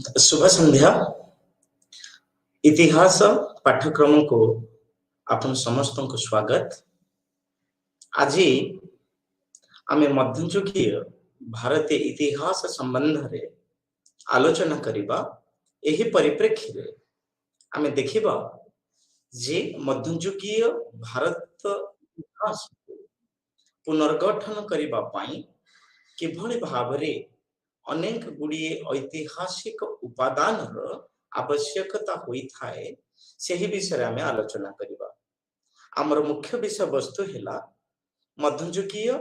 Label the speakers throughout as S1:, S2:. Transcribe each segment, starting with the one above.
S1: शुभ संध्या। इतिहास पाठ्यक्रम को आपण समस्त को स्वागत। आज आमे मध्ययुगीय भारतीय इतिहास संबंध रे आलोचना करिबा। एही परिप्रेक्षी रे आमे देखिबा जे मध्ययुगीय भारत इतिहास पुनर्गठन करिबा पई किभଳି भाबरे अनेक गुड़िए ऐतिहासिक उपादान आवश्यकता होई थाए सेही विषय आमे आलोचना करिबा। आमर मुख्य विषय वस्तु हेला मध्ययुगीय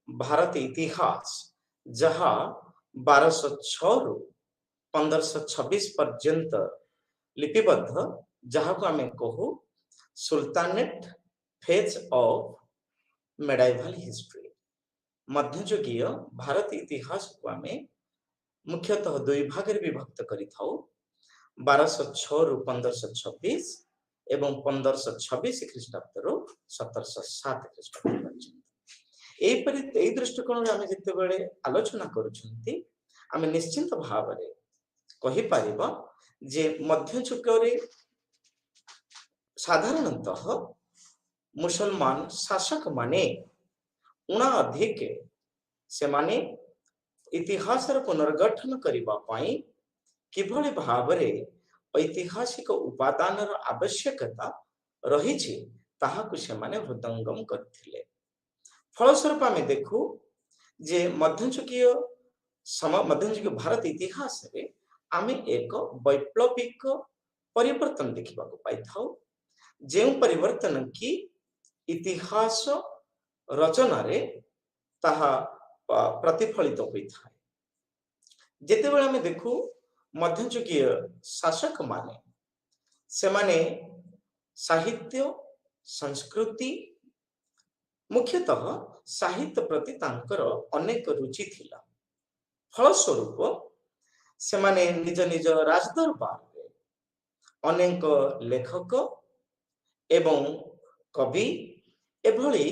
S1: भारत इतिहास जहा 1206 रु 1526 पर्यंत लिपिबद्ध, जहा को आमे कहू sultanate phase of medieval history. मध्ययुगीय भारत इतिहास को आमे मुख्यतः दुई भाग रे विभक्त करि थाउ। 1206 रु 1526 एवं 1526 ख्रीष्टाब्द रु 1707 ख्रीष्टाब्द पर्यंत। एई दृष्टिकोण रे आमे जते बेले आलोचना करूछंती आमे निश्चित भाव रे कहि परिबा जे मध्ययुग रे साधारणतः मुसलमान शासक माने उना अधिक से माने इतिहास पुनर्गठन करिबा पाई किभଳି भाबरे ऐतिहासिक उपादान आवश्यकता रही ताहाकु से माने हृदंगम करथिले। फलस्वरूप आमे देखू जे मध्ययुगीय भारत इतिहास रे आमे एक वैप्लविक परिवर्तन देखिबा को पाई थाउ, जे परिवर्तन की इतिहास रचना रे ताहा प्रतिफलित होई थाए। जेते बेले आमे देखू मध्ययुगीय शासक माने से माने साहित्य संस्कृति मुख्यतः साहित्य प्रति तांकर अनेक रुचि थिला। फलस्वरूप से माने निज निज राजदरबार रे अनेक लेखक एवं कवि एभली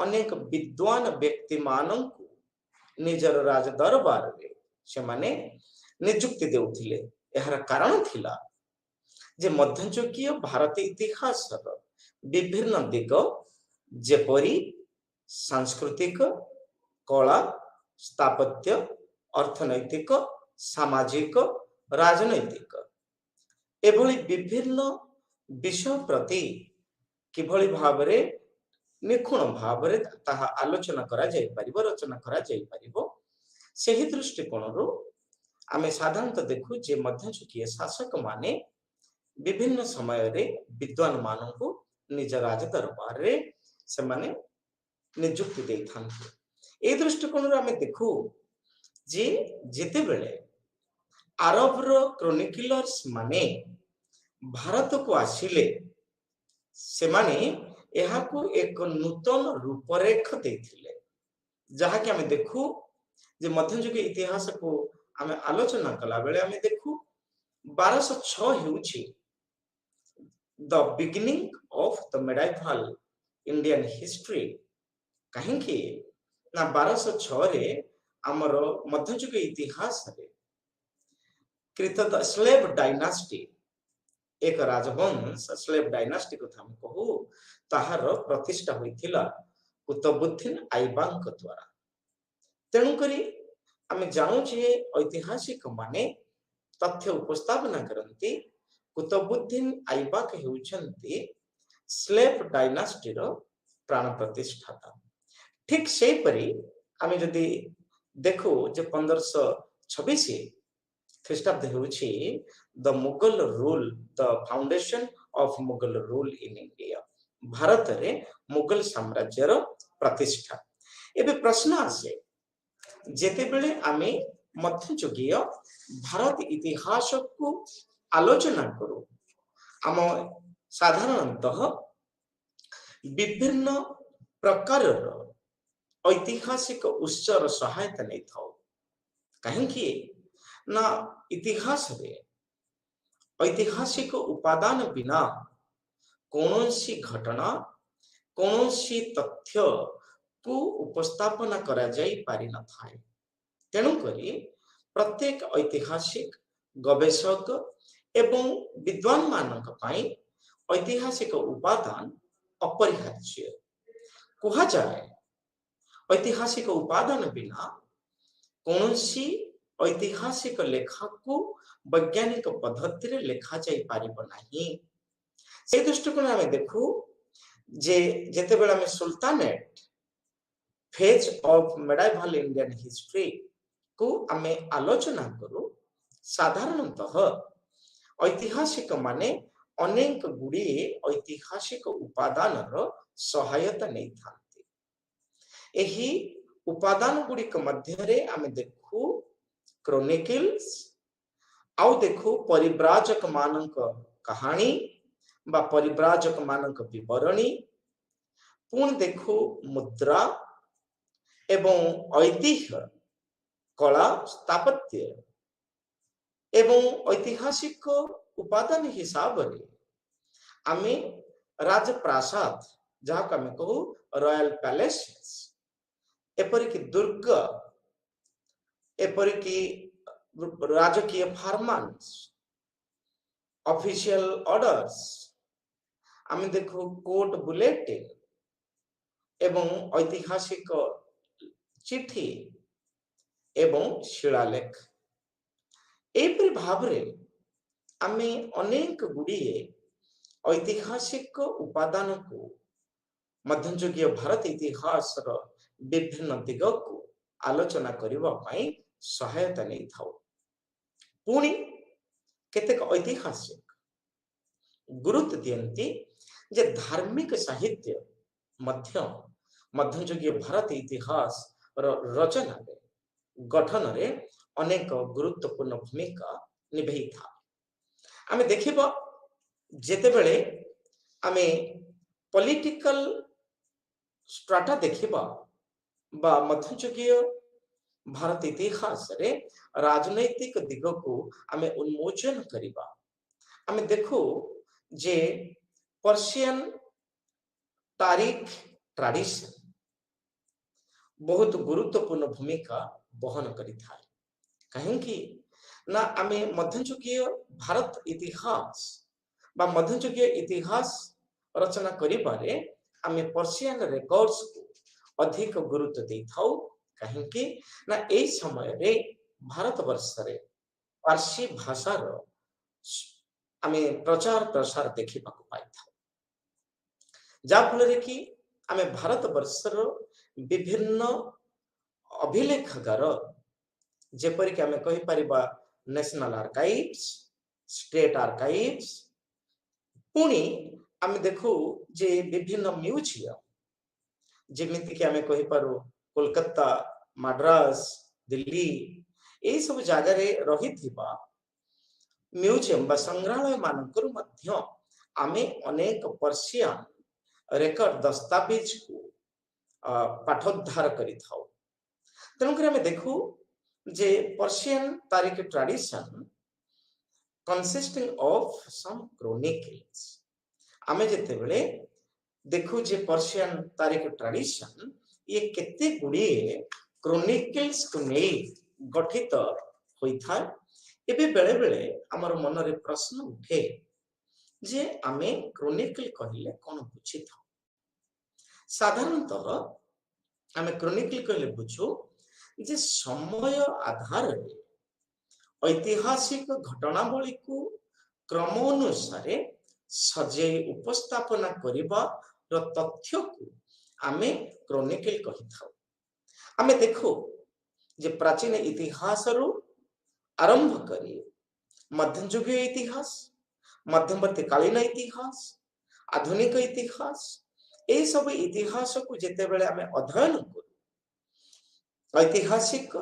S1: अनेक विद्वान व्यक्ति मानंकु निजर राजदरबार रे से माने नियुक्ति देउथिले। एहर कारण थिला जे मध्ययुगीय भारतीय इतिहास विभिन्न दिग जेपरी सांस्कृतिक, कला, स्थापत्य, अर्थनैतिक, सामाजिक, राजनैतिक एभली विभिन्न विषय प्रति किभଳି भाबरे निखुण भाबरे ताहा आलोचना करा जाय परिबो, रचना करा जाय परिबो। सेही दृष्टिकोणरू आमे साधारणतः देखू जे मध्ययुगीय शासक माने विभिन्न समय रे विद्वान मानकु निज राज दरबार रे से माने नियुक्ति देई थांते। ए दृष्टिकोणरू आमे देखू जे जेते बेले अरब रो क्रोनिकलर्स माने भारत को आसिले से माने एहा को एक नूतन रूपरेख देथिले, जहा कि आमे देखू जे मध्ययुगीय इतिहास को आमे आलोचना कला बेले आमे देखू 1206 हेउछि the beginning of the medieval Indian history. कहीं कि ना 1206 रे हमर मध्ययुगीय इतिहास रे कृत द स्लेव डायनास्टी एक राजवंश स्लेव डायनास्टी को हम कहू ताहार प्रतिष्ठा होइथिला कुतुबुद्दीन ऐबक द्वारा। तेणु करी आमे जानु जे ऐतिहासिक माने तथ्य उपस्थापना करंती कुतुबुद्दीन ऐबक हेउछंती स्लेव डायनास्टी रो प्राण प्रतिष्ठाता। ठीक से परी आमे जदी देखो जे 1526 ख्रीष्टाब्द हेउछि the Mughal rule the foundation of Mughal rule in India. Bharat रे मुगल साम्राज्य रो प्रतिष्ठा। एबे प्रश्न आसे जेते बेले आमे मध्ययुगीय भारत इतिहास को आलोचना करू आम साधारणतः विभिन्न प्रकार ऐतिहासिक उत्सर सहायता नहीं था। कहीं ना इतिहास रे ऐतिहासिक उपादान बिना कौनसी घटना कौनसी तथ्य को उपस्थापना करा जाई पारि न थाए। तेणु करी प्रत्येक ऐतिहासिक गवेषक एवं विद्वान मानक पाई ऐतिहासिक उपादान अपरिहार्य कहा जाए। ऐतिहासिक उपादान बिना कौनसी ऐतिहासिक लेखा को वैज्ञानिक पद्धति रे लेखा जाई पारिबो नाही। से दृष्टिकोण आमे देखू जे जेते बेला में sultanate phase of medieval Indian history को आमे आलोचना करू, साधारणतः ऐतिहासिक माने अनेक गुड़िए ऐतिहासिक उपादान सहायता नहीं थांती। एही उपादान गुड़िक मध्यरे आमे देखू क्रोनिकल्स, आउ देखू परिव्राजक मानक कहानी बा परिव्राजक मानक विवरणी, पुण देखू मुद्रा एवं ऐतिह्य कला स्थापत्य एवं ऐतिहासिक उपादान हिसाब रे आमे राजप्रासाद जहाँ का मैं कहूँ रॉयल पैलेसेस, एपरिक दुर्ग, एपरिक राजकीय फरमान्स, ऑफिशियल ऑर्डर्स, आमे देखो कोर्ट बुलेटिन एवं ऐतिहासिक चिठी एवं शिलालेख, एपरि भाव रे आमे अनेक गुड़िए ऐतिहासिक उपादान को मध्ययुगीय भारत इतिहास रो विभिन्न दिग को आलोचना करिबा पई सहायता नहीं थाउ। पुणी केतेक ऐतिहासिक गुरुत्व दियंती जे धार्मिक साहित्य मध्य मध्ययुगीय भारत इतिहास रचना रे गठन रे अनेक गुरुत्वपूर्ण भूमिका निभेई था। आमे देखिबा जेते बेले आमे पॉलिटिकल स्ट्राटा देखिबा बा मध्ययुगीय भारत इतिहास रे राजनैतिक दिग को आमे उन्मोचन करिबा, आमे देखो जे पर्शियन तारीख ट्रेडिशन बहुत गुरुत्वपूर्ण भूमिका बहन करी थाए। कहीं ना आमे मध्ययुगीय भारत इतिहास बा मध्ययुगीय इतिहास रचना करिबारे आमे पर्शियन रेकॉर्ड्स को अधिक गुरुत्व दे थाउ। कहीं ना ए समय रे भारत वर्ष रे पारसी भाषा रो आमे प्रचार प्रसार देखिबा को पाई था, जा फल रे कि आमे भारत वर्ष रो विभिन्न अभिलेखागार जेपरिक आमे कहि परिबा नेशनल आर्काइव्स, स्टेट आर्काइव्स, पुणी आमे देखू जे विभिन्न म्यूजियम जेमिति कि आमे कहि पारो कोलकाता, मद्रास, दिल्ली, ए सब जगह रे रहिथिबा म्यूजियम बा संग्रहालय मानकर मध्य आमे अनेक पर्शियन रेकर्ड दस्तावेज को पाठोद्धार करि थाउ। तेणुक आमे देखू जे पर्शियन तारीख tradition consisting of some chronicles, आमे जेते बेले देखू जे पर्शियन तारीख ट्रेडिशन ये केते गुड़िए क्रोनिकल्स को नहीं गठित होई था। एबे बेले बेले हमर मन रे प्रश्न उठे जे आमे क्रोनिकल कहिले कोन बुझी था। साधारणतः आमे क्रोनिकल कहिले बुझू जे समय आधार रे ऐतिहासिक घटनावली को क्रम अनुसार सजे उपस्थापना करिबा रो तथ्य को आमे क्रोनिकल कहि थाउ। आमे देखो जे प्राचीन इतिहास रो आरंभ करी मध्ययुगीय इतिहास, मध्यवर्ती कालीन इतिहास, आधुनिक इतिहास, ए सब इतिहास को जेते बेले आमे अध्ययन करू, ऐतिहासिक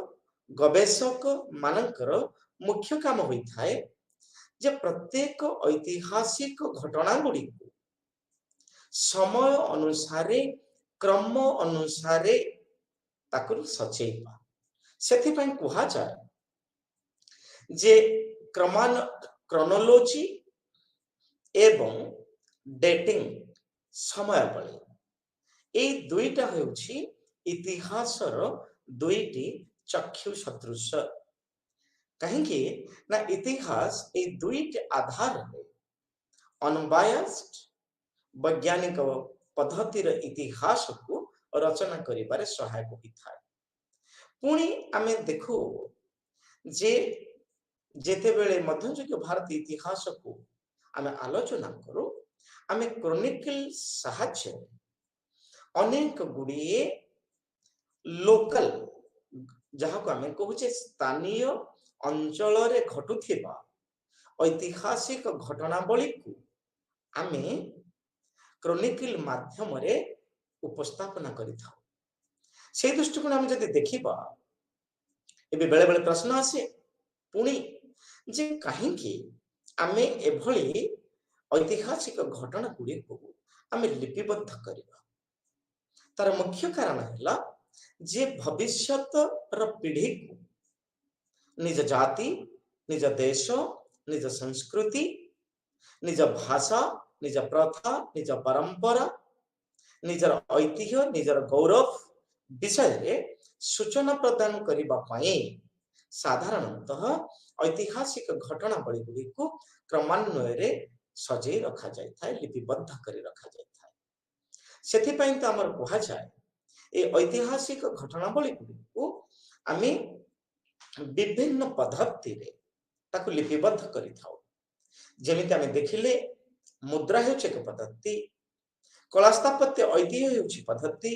S1: गवेषक मानकर मुख्य काम होई थाए जे प्रत्येक ऐतिहासिक घटना गुड़ी को समय अनुसारे क्रम अनुसारे ताकुर सचेबा। सेथि पई कुहा जाय जे क्रोनोलॉजी एवं डेटिंग समय बळे ए दुईटा हेउछि इतिहासर दुईटी चक्षु सदृश। कहीं ना इतिहास ए दुईट आधार अनबायस्ड वैज्ञानिक पद्धतिर इतिहास को रचना करिबारे सहायक होता है। पुणी आमे देखू जे जेतेबेले मध्ययुगीय भारत इतिहास को आमे आलोचना करू आमे क्रोनिकल साहाय्य अनेक गुड़िए लोकल जहाँ को आमे कहूचे स्थानीय अंचल रे घटुथिबा ऐतिहासिक घटनावली को आमे क्रोनिकल माध्यम रे उपस्थापना करिथाउ। से दृष्टिकोण आमे जदि देखिबा एबे बेले बेले प्रश्न आसे पुणी जे कहीं आमे एभली ऐतिहासिक घटना गुड़ी को आमे लिपिबद्ध करिबा तार मुख्य कारण है जे भविष्यत र पीढ़ी को निज जाति निज देश निज संस्कृति निज भाषा निज प्रथा निज परंपरा निजर ऐतिह्य निजर गौरव विषय रे सूचना प्रदान करिबा पाए साधारणतः ऐतिहासिक घटनावली गुड़ी को क्रमान्वय रे सजे रखा जाए लिपिबद्ध कर रखा जाए। से तो आमर कह जाए ये ऐतिहासिक घटनावली गुड़ी को आमे विभिन्न पद्धति रे ताकु लिपिबद्ध करि थाउ। जेमिति आमे देखिले मुद्रा हेउछ एक पद्धति कला स्थापत्य ऐतिह्य हेउछ पद्धति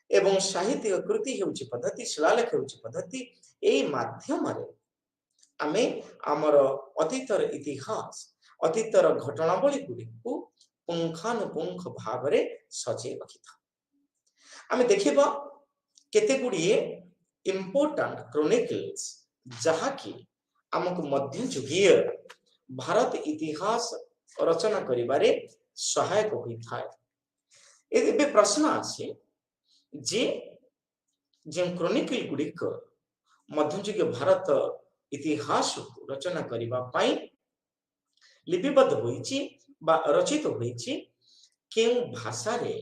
S1: एवं साहित्य कृति हेउछ पद्धति शिलालेख हेउछ पद्धति एई माध्यम रे आमे आमर अतीतर इतिहास अतीतर घटनावली गुड़ी को पुंखानुपुंख भाव रे सजे रखि था। आमे देखिबा केते गुड़िए इंपोर्टेंट क्रोनिकल्स जहा कि हमको मध्ययुगीय भारत इतिहास रचना करिबारे सहायक होता है। एबे प्रश्न आछे जे जे क्रोनिकल गुड़ी को मध्ययुगीय भारत इतिहास को रचना करिबा पाई लिपिबद्ध होईची बा रचित होईची केउ भाषा रे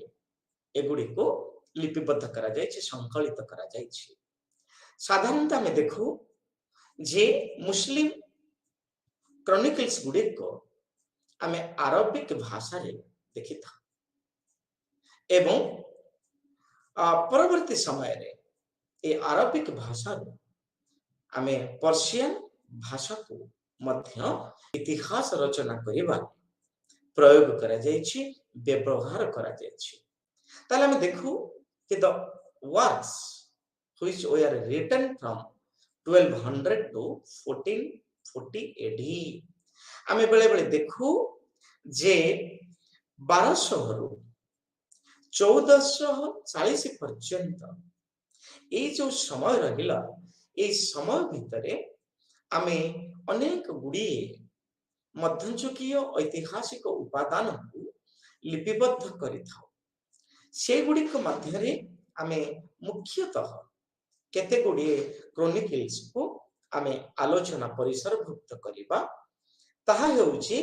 S1: एगुड़ी को लिपिबद्ध करा जायछि संकलित करा जायछि। साधारणतः में देखू जे मुस्लिम क्रोनिकल्स गुड़ी को आमे अरबिक भाषा रे देखि था एवं परवर्ती समय रे ए अरबिक भाषा रे आमे पर्शियन भाषा को मध्य इतिहास रचना करिबा प्रयोग करा जायछि व्यवहार करा जायछि। ताले हम देखू कि the works which were written from 1200 to 1440 AD आमे बेले बेले देखू जे 1200 रु 1440 पर्यंत ए जो समय रहिला ए समय भितरे आमे अनेक गुड़ी मध्ययुगीय ऐतिहासिक उपादान को लिपिबद्ध करि थाउ। से गुड़ी को मध्य रे आमे मुख्यतः केते गुड़ी क्रोनिकल्स को आमे आलोचना परिसर भुक्त करिबा ताहा हेउची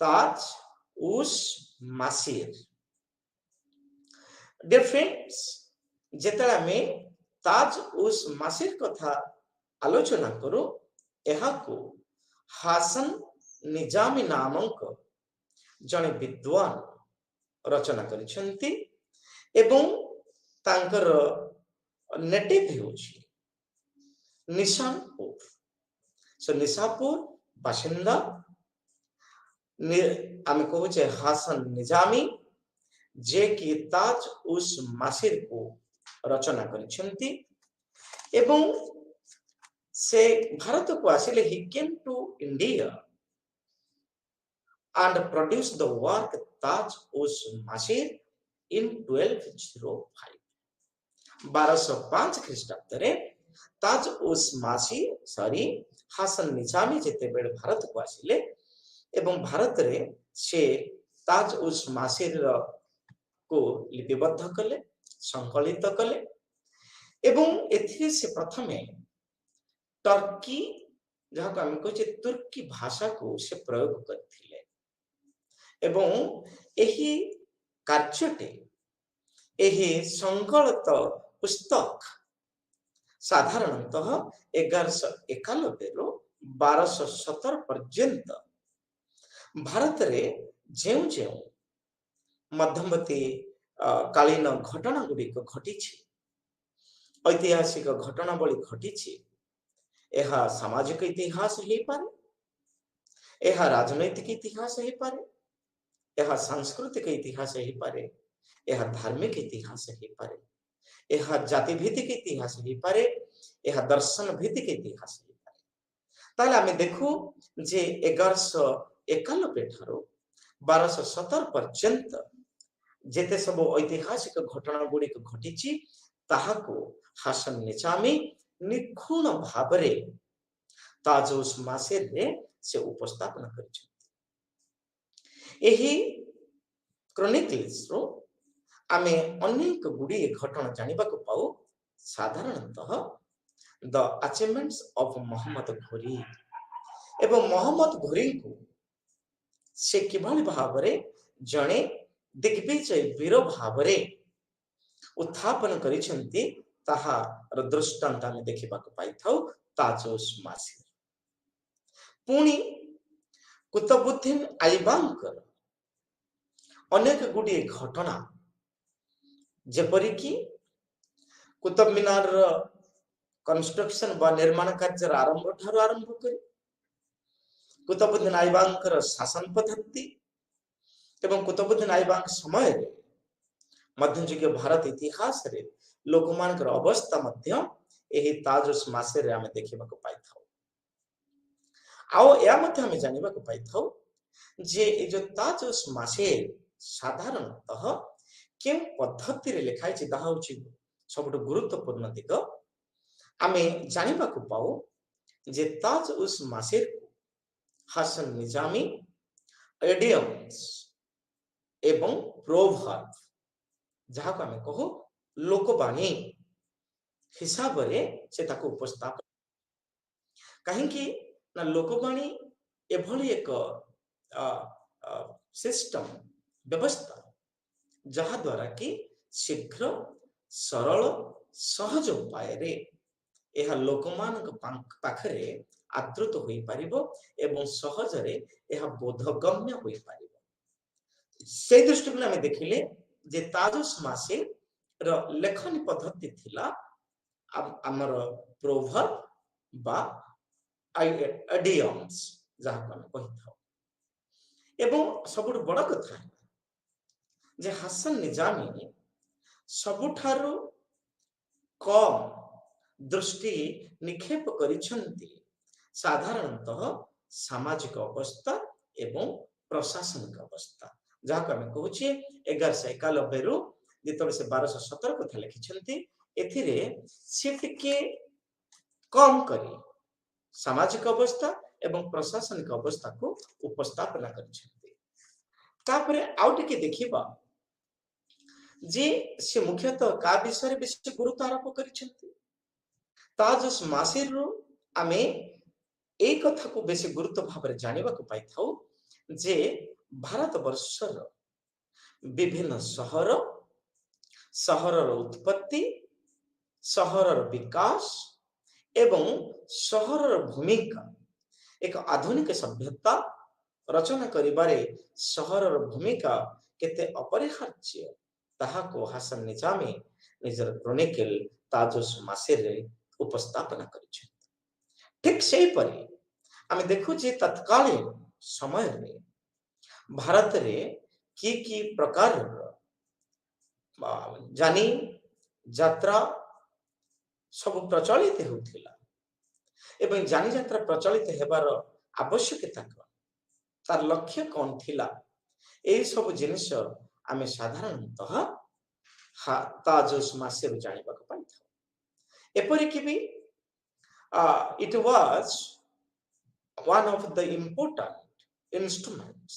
S1: ताज उस मासिर। डियर फ्रेंड्स जेतला में ताज उस मासिर कथा आलोचना करो एहा को हासन निजामी नामक जने विद्वान रचना करिसेंती एवं तांकर नेटिव हेउची निशानपुर। सो निशापुर बासिंदा आमे कहूचे हासन निजामी जे कि ताज उस मासिर को रचना करिसेंती एवं से भारत को आसिले he came to India and produced the work Taj us Masir in 1205 1205 ख्रीष्टाब्द रे ताज उस मासी सॉरी हासन निजामी जेते बेले भारत को आसिले एवं भारत रे से ताज उस मासिर को लिपिबद्ध कले संकलित कले एवं एथिरे से प्रथमे टर्की जहाँ को आम कहे तुर्की भाषा को से प्रयोग करथिले एवं एही कार्यटे एही संकलित पुस्तक ସାଧାରଣତଃ 1191 ରୁ 1217 ପର୍ଯ୍ୟନ୍ତ ଭାରତରେ ଯେଉଁ ଯେଉଁ ମଧ୍ୟବର୍ତ୍ତୀ କାଳୀନ ଘଟଣା ଗୁଡ଼ିକ ଘଟିଛି, ଐତିହାସିକ ଘଟଣାବଳୀ ଘଟିଛି, ଏହା ସାମାଜିକ ଇତିହାସ ହେଇପାରେ, ଏହା ରାଜନୈତିକ ଇତିହାସ ହେଇପାରେ, ଏହା ସାଂସ୍କୃତିକ ଇତିହାସ ହେଇପାରେ, ଏହା ଧାର୍ମିକ ଇତିହାସ ହେଇପାରେ, ଏହା ଜାତି ଭିତ୍ତିକ ଇତିହାସ ହେଇପାରେ, ଏହା ଦର୍ଶନ ଭିତ୍ତିକ ଇତିହାସ ହେଇପାରେ। ତାହେଲେ ଆମେ ଦେଖୁ ଯେ 1191 ଠାରୁ 1217 ପର୍ଯ୍ୟନ୍ତ ଯେତେ ସବୁ ଐତିହାସିକ ଘଟଣା ଗୁଡ଼ିକ ଘଟିଛି ତାହାକୁ ହାସନ ନିଜାମୀ ନିଖୁଣ ଭାବରେ ତାଜୁସ ମାସିରରେ ସେ ଉପସ୍ଥାପନ କରିଛନ୍ତି। ଏହି କ୍ରୋନିକଲ୍ସରୁ ଆମେ ଅନେକ ଗୁଡ଼ିଏ ଘଟଣା ଜାଣିବାକୁ ପାଉ। ସାଧାରଣତଃ ଦ ଆଚିଭମେଣ୍ଟସ୍ ଅଫ ମହମ୍ମଦ ଘୋରୀ ଏବଂ ମହମ୍ମଦ ଘୋରୀଙ୍କୁ ସେ କିଭଳି ଭାବରେ ଜଣେ ଦିଗ୍ବିଜୟ ବୀର ଭାବରେ ଉତ୍ଥାପନ କରିଛନ୍ତି ତାହାର ଦୃଷ୍ଟାନ୍ତ ଆମେ ଦେଖିବାକୁ ପାଇଥାଉ ତାଜୁସ ମାସିର। ପୁଣି କୁତବୁଦ୍ଦିନ ଆଇବାଙ୍କର ଅନେକ ଗୁଡ଼ିଏ ଘଟଣା, ଯେପରିକି କୁତବ ମିନାରର କନଷ୍ଟ୍ରକ୍ସନ ବା ନିର୍ମାଣ କାର୍ଯ୍ୟର ଆରମ୍ଭ ଠାରୁ ଆରମ୍ଭ କରି କୁତବୁଦ୍ଦିନ ଆଇବାଙ୍କର ଶାସନ ପଦ୍ଧତି ଏବଂ କୁତବୁଦ୍ଦିନ ଆଇବାଙ୍କ ସମୟରେ ମଧ୍ୟଯୁଗୀୟ ଭାରତ ଇତିହାସରେ ଲୋକମାନଙ୍କର ଅବସ୍ଥା ମଧ୍ୟ ଏହି ତାଜୁସ ମାସିରେ ଆମେ ଦେଖିବାକୁ ପାଇଥାଉ। ଆଉ ଏହା ମଧ୍ୟ ଆମେ ଜାଣିବାକୁ ପାଇଥାଉ ଯେ এই যে ତାଜୁସ ମାସିର ସାଧାରଣତଃ କେଉଁ ପଦ୍ଧତିରେ ଲେଖା ହେଇଛି ତାହା ହେଉଛି ସବୁଠୁ ଗୁରୁତ୍ୱପୂର୍ଣ୍ଣ ଦିଗ। ଆମେ ଜାଣିବାକୁ ପାଉ ଯେ ତାଜୁସ ମାସିରକୁ ହାସନ ନିଜାମୀ ଇଡିୟମ୍ସ ଏବଂ ପ୍ରୋଭର୍ବ, ଯାହାକୁ ଆମେ କହୁ ଲୋକବାଣୀ ହିସାବରେ ସେ ତାକୁ ଉପସ୍ଥାପନ। କାହିଁକି ନା ଲୋକବାଣୀ ଏଭଳି ଏକ ସିଷ୍ଟମ ବ୍ୟବସ୍ଥା ଯାହାଦ୍ୱାରା କି ଶୀଘ୍ର ସରଳ ସହଜ ଉପାୟରେ ଏହା ଲୋକମାନଙ୍କ ପାଖରେ ଆଦୃତ ହୋଇପାରିବ ଏବଂ ସହଜରେ ଏହା ବୋଧଗମ୍ୟ ହୋଇପାରିବ। সেই ଦୃଷ୍ଟିରୁ ଆମେ ଦେଖିଲେ ଯେ ତାଜୁସ ମାସିର ଲେଖନୀ ପଦ୍ଧତି ଥିଲା ଆମର ପ୍ରୋଭର୍ବ ବା ଇଡିୟମ୍ସ, ଯାହାକୁ ଆମେ କହିଥାଉ। ଏବଂ ସବୁଠୁ ବଡ଼ କଥା ଯେ ହାସନ ନିଜାମୀ ସବୁଠାରୁ କମ୍ ଦୃଷ୍ଟି ନିକ୍ଷେପ କରିଛନ୍ତି ସାଧାରଣତଃ ସାମାଜିକ ଅବସ୍ଥା ଏବଂ ପ୍ରଶାସନିକ ଅବସ୍ଥା, ଯାହାକୁ ଆମେ କହୁଛେ 1191 ରୁ ଯେତେବେଳେ ସେ 1217 କଥା ଲେଖିଛନ୍ତି, ଏଥିରେ ସେ ଟିକେ କମ୍ କରି ସାମାଜିକ ଅବସ୍ଥା ଏବଂ ପ୍ରଶାସନିକ ଅବସ୍ଥାକୁ ଉପସ୍ଥାପନ କରିଛନ୍ତି। ତାପରେ ଆଉ ଟିକେ ଦେଖିବା ଯେ ସେ ମୁଖ୍ୟତଃ କାହା ବିଷୟରେ ବେଶୀ ଗୁରୁତ୍ୱ ଆରୋପ କରିଛନ୍ତି। ତାଜୁସ ମାସିରରୁ ଆମେ এই କଥାକୁ ବେଶୀ ଗୁରୁତ୍ୱ ଭାବରେ ଜାଣିବାକୁ ପାଇଥାଉ ଯେ ଭାରତ ବର୍ଷର ବିଭିନ୍ନ ସହରର ଉତ୍ପତ୍ତି, ସହରର ବିକାଶ ଏବଂ ସହରର ଭୂମିକା, ଏକ ଆଧୁନିକ ସଭ୍ୟତା ରଚନା କରିବାରେ ସହରର ଭୂମିକା କେତେ ଅପରିହାର୍ଯ୍ୟ ତାହାକୁ ହାସନ ନିଜାମୀ ନିଜର କ୍ରୋନିକଲ ତାଜୁସ ମାସିରରେ ଉପସ୍ଥାପନ କରିଛନ୍ତି। ଠିକ ସେହିପରି ଆମେ ଦେଖୁ ଯେ ତତ୍କାଳୀନ ସମୟରେ ଭାରତରେ କି ପ୍ରକାରର ଯାନି ଯାତ୍ରା ସବୁ ପ୍ରଚଳିତ ହେଉଥିଲା ଏବଂ ଯାନି ଯାତ୍ରା ପ୍ରଚଳିତ ହେବାର ଆବଶ୍ୟକତା କ'ଣ, ତାର ଲକ୍ଷ୍ୟ କ'ଣ ଥିଲା, ଏହି ସବୁ ଜିନିଷ ଆମେ ସାଧାରଣତଃ ତାଜୁସ ମାସିରୁ ଜାଣିବାକୁ ପାଇଥାଉ। ଏପରିକି ବି it was one of the important instruments,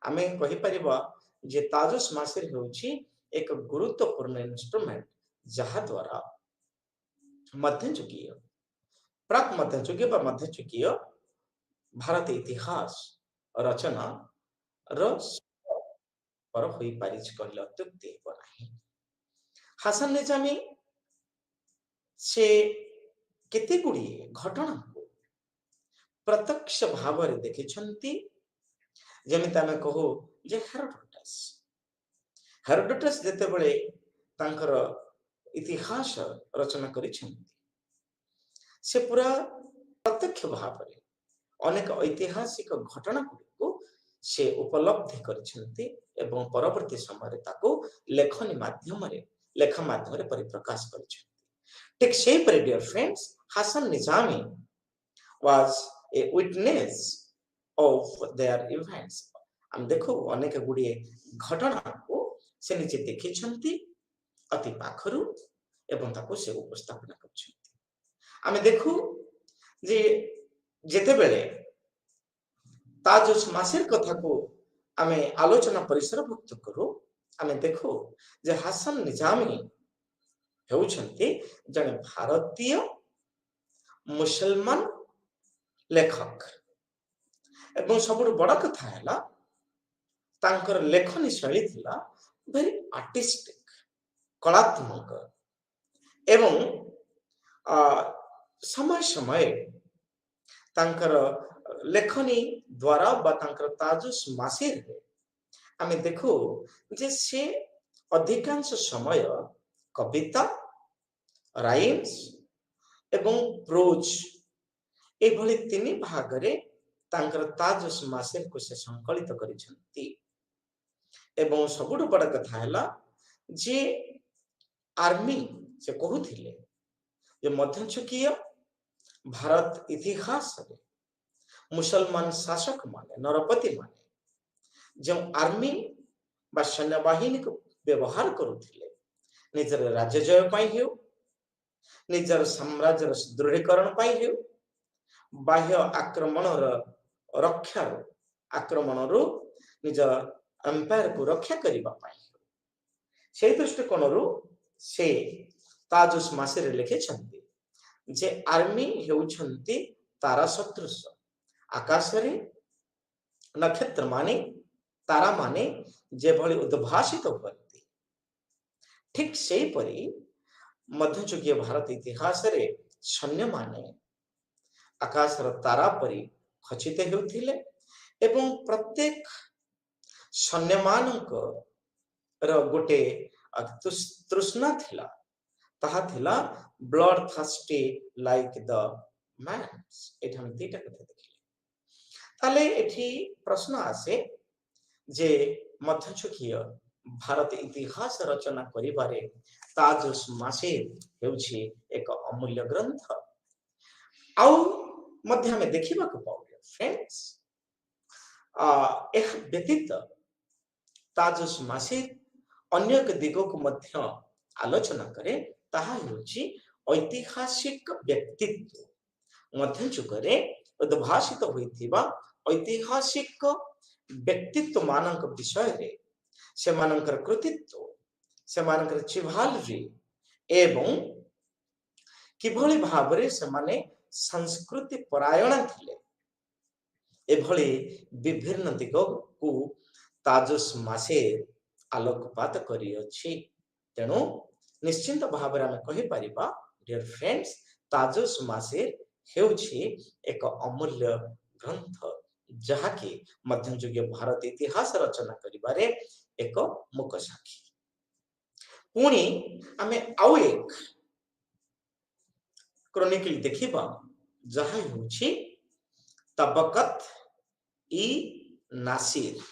S1: ଆମେ କହିପାରିବା ଯେ ତାଜୁସ ମାସିର ହେଉଛି ଏକ ଗୁରୁତ୍ୱପୂର୍ଣ୍ଣ ଇନଷ୍ଟ୍ରୁମେଣ୍ଟ ଯାହାଦ୍ୱାରା ମଧ୍ୟଯୁଗୀୟ, ପ୍ରାକ୍ ମଧ୍ୟଯୁଗୀୟ ବା ମଧ୍ୟଯୁଗୀୟ ଭାରତ ଇତିହାସ ରଚନାର ହୋଇପାରିଛି କହିଲେ ଅତ୍ୟୁକ୍ତି ହେବ ନାହିଁ। ହାସନ ନିଜାମୀ ସେ केते गुड़िए घटना को प्रत्यक्ष भाव में देखिछंती। जेमिति आमे कहू जे हेरोडोटस जेतेबेले तांकर इतिहास रचना करिछंती से पूरा प्रत्यक्ष भाव में अनेक ऐतिहासिक घटना को से उपलब्धि करिछंती एवं परवर्ती समय ताको लेखनी माध्यम रे लेखा माध्यम रे परिप्रकाश करिछंती। ठीक सेही परे dear friends, Hasan Nizami was a witness of their events। हम देखो अनेक गुड़िए घटना को से निजे देखिछंती अति पाखरु एवं ताको से उपस्थापन करछंती। आमे देखू जे जेतेबेले ताजुस मासिर कथा को आमे आलोचना परिसरभुक्त करू, आमे देखू जे हसन निजामी हेउछंती जने भारतीय मुसलमान लेखक एवं सबुठ बड़ कथा है तांकर लेखनी शैली थिला वेरी आर्टिस्टिक कलात्मक एवं समय समय तांकर लेखनी द्वारा बा तांकर ताजुस मासिर रे आमे देखो जे से अधिकांश समय कविता राइम्स एवं प्रोज एभली तीन भाग रे तांकर ताजुस मासिर को से संकलित करिसंती। एवं सबुठ बड़ कथा हैला जे आर्मी से कहूथिले जे मध्ययुगीय भारत इतिहास रे मुसलमान शासक माने नरपति माने जो आर्मी बा सैन्य बाहिनी को व्यवहार करुथिले निजर राज्य जय पाई हेउ निजर साम्राज्यर सुदृढ़ीकरण पाई हेउ बाह्य आक्रमण रक्षा आक्रमण रु निज एम्पायर को रक्षा करबा पाई से दृष्टिकोण रु से ताजुस मासिर लिखे छंती जे आर्मी हेउछंती तारा सदृश आकाश रे नक्षत्र माने तारा माने जे भली उद्भासित होती। ठीक सेही परी मध्ययुगीय भारत इतिहास रे सैन्य माने आकाश तारा परी खचित हेउथिले एवं प्रत्येक सैन्य मानक र गोटे तृष्णा थिला ताहा थिला blood thirsty like the mans. एठा हम दीटा कथा देखिले ताले एठी प्रश्न आसे जे मध्ययुगीय भारत इतिहास रचना करिबारे ताजुस मासिर हेउछि एक अमूल्य ग्रंथ। आउ मध्य में देखिबा को पाउले फ्रेंड्स एह व्यतीत ताजुस मासिर अन्य एक दिगो को मध्य आलोचना करे ताहा हेउछि ऐतिहासिक व्यक्तित्व मध्ययुग रे उद्भासित होइथिबा ऐतिहासिक व्यक्तित्व मानक विषय रे से मानकर कृतित्व से मानकर चिभालरी एवं किभली भाबरे से माने संस्कृति परायण थिले एभली विभिन्न दिग को ताजुस मासिर आलोकपात करी अछि। तेणु निश्चिंत भाबरे आमे कहि परिबा डियर फ्रेंड्स ताजुस मासिर हेउछि एक अमूल्य ग्रंथ जहा कि मध्ययुगीय भारत इतिहास रचना करिबारे एक मुख्य साक्षी। पुणी आमे आउ एक क्रॉनिकल देखिबा जहा हेउछि तबकत ई नासिर।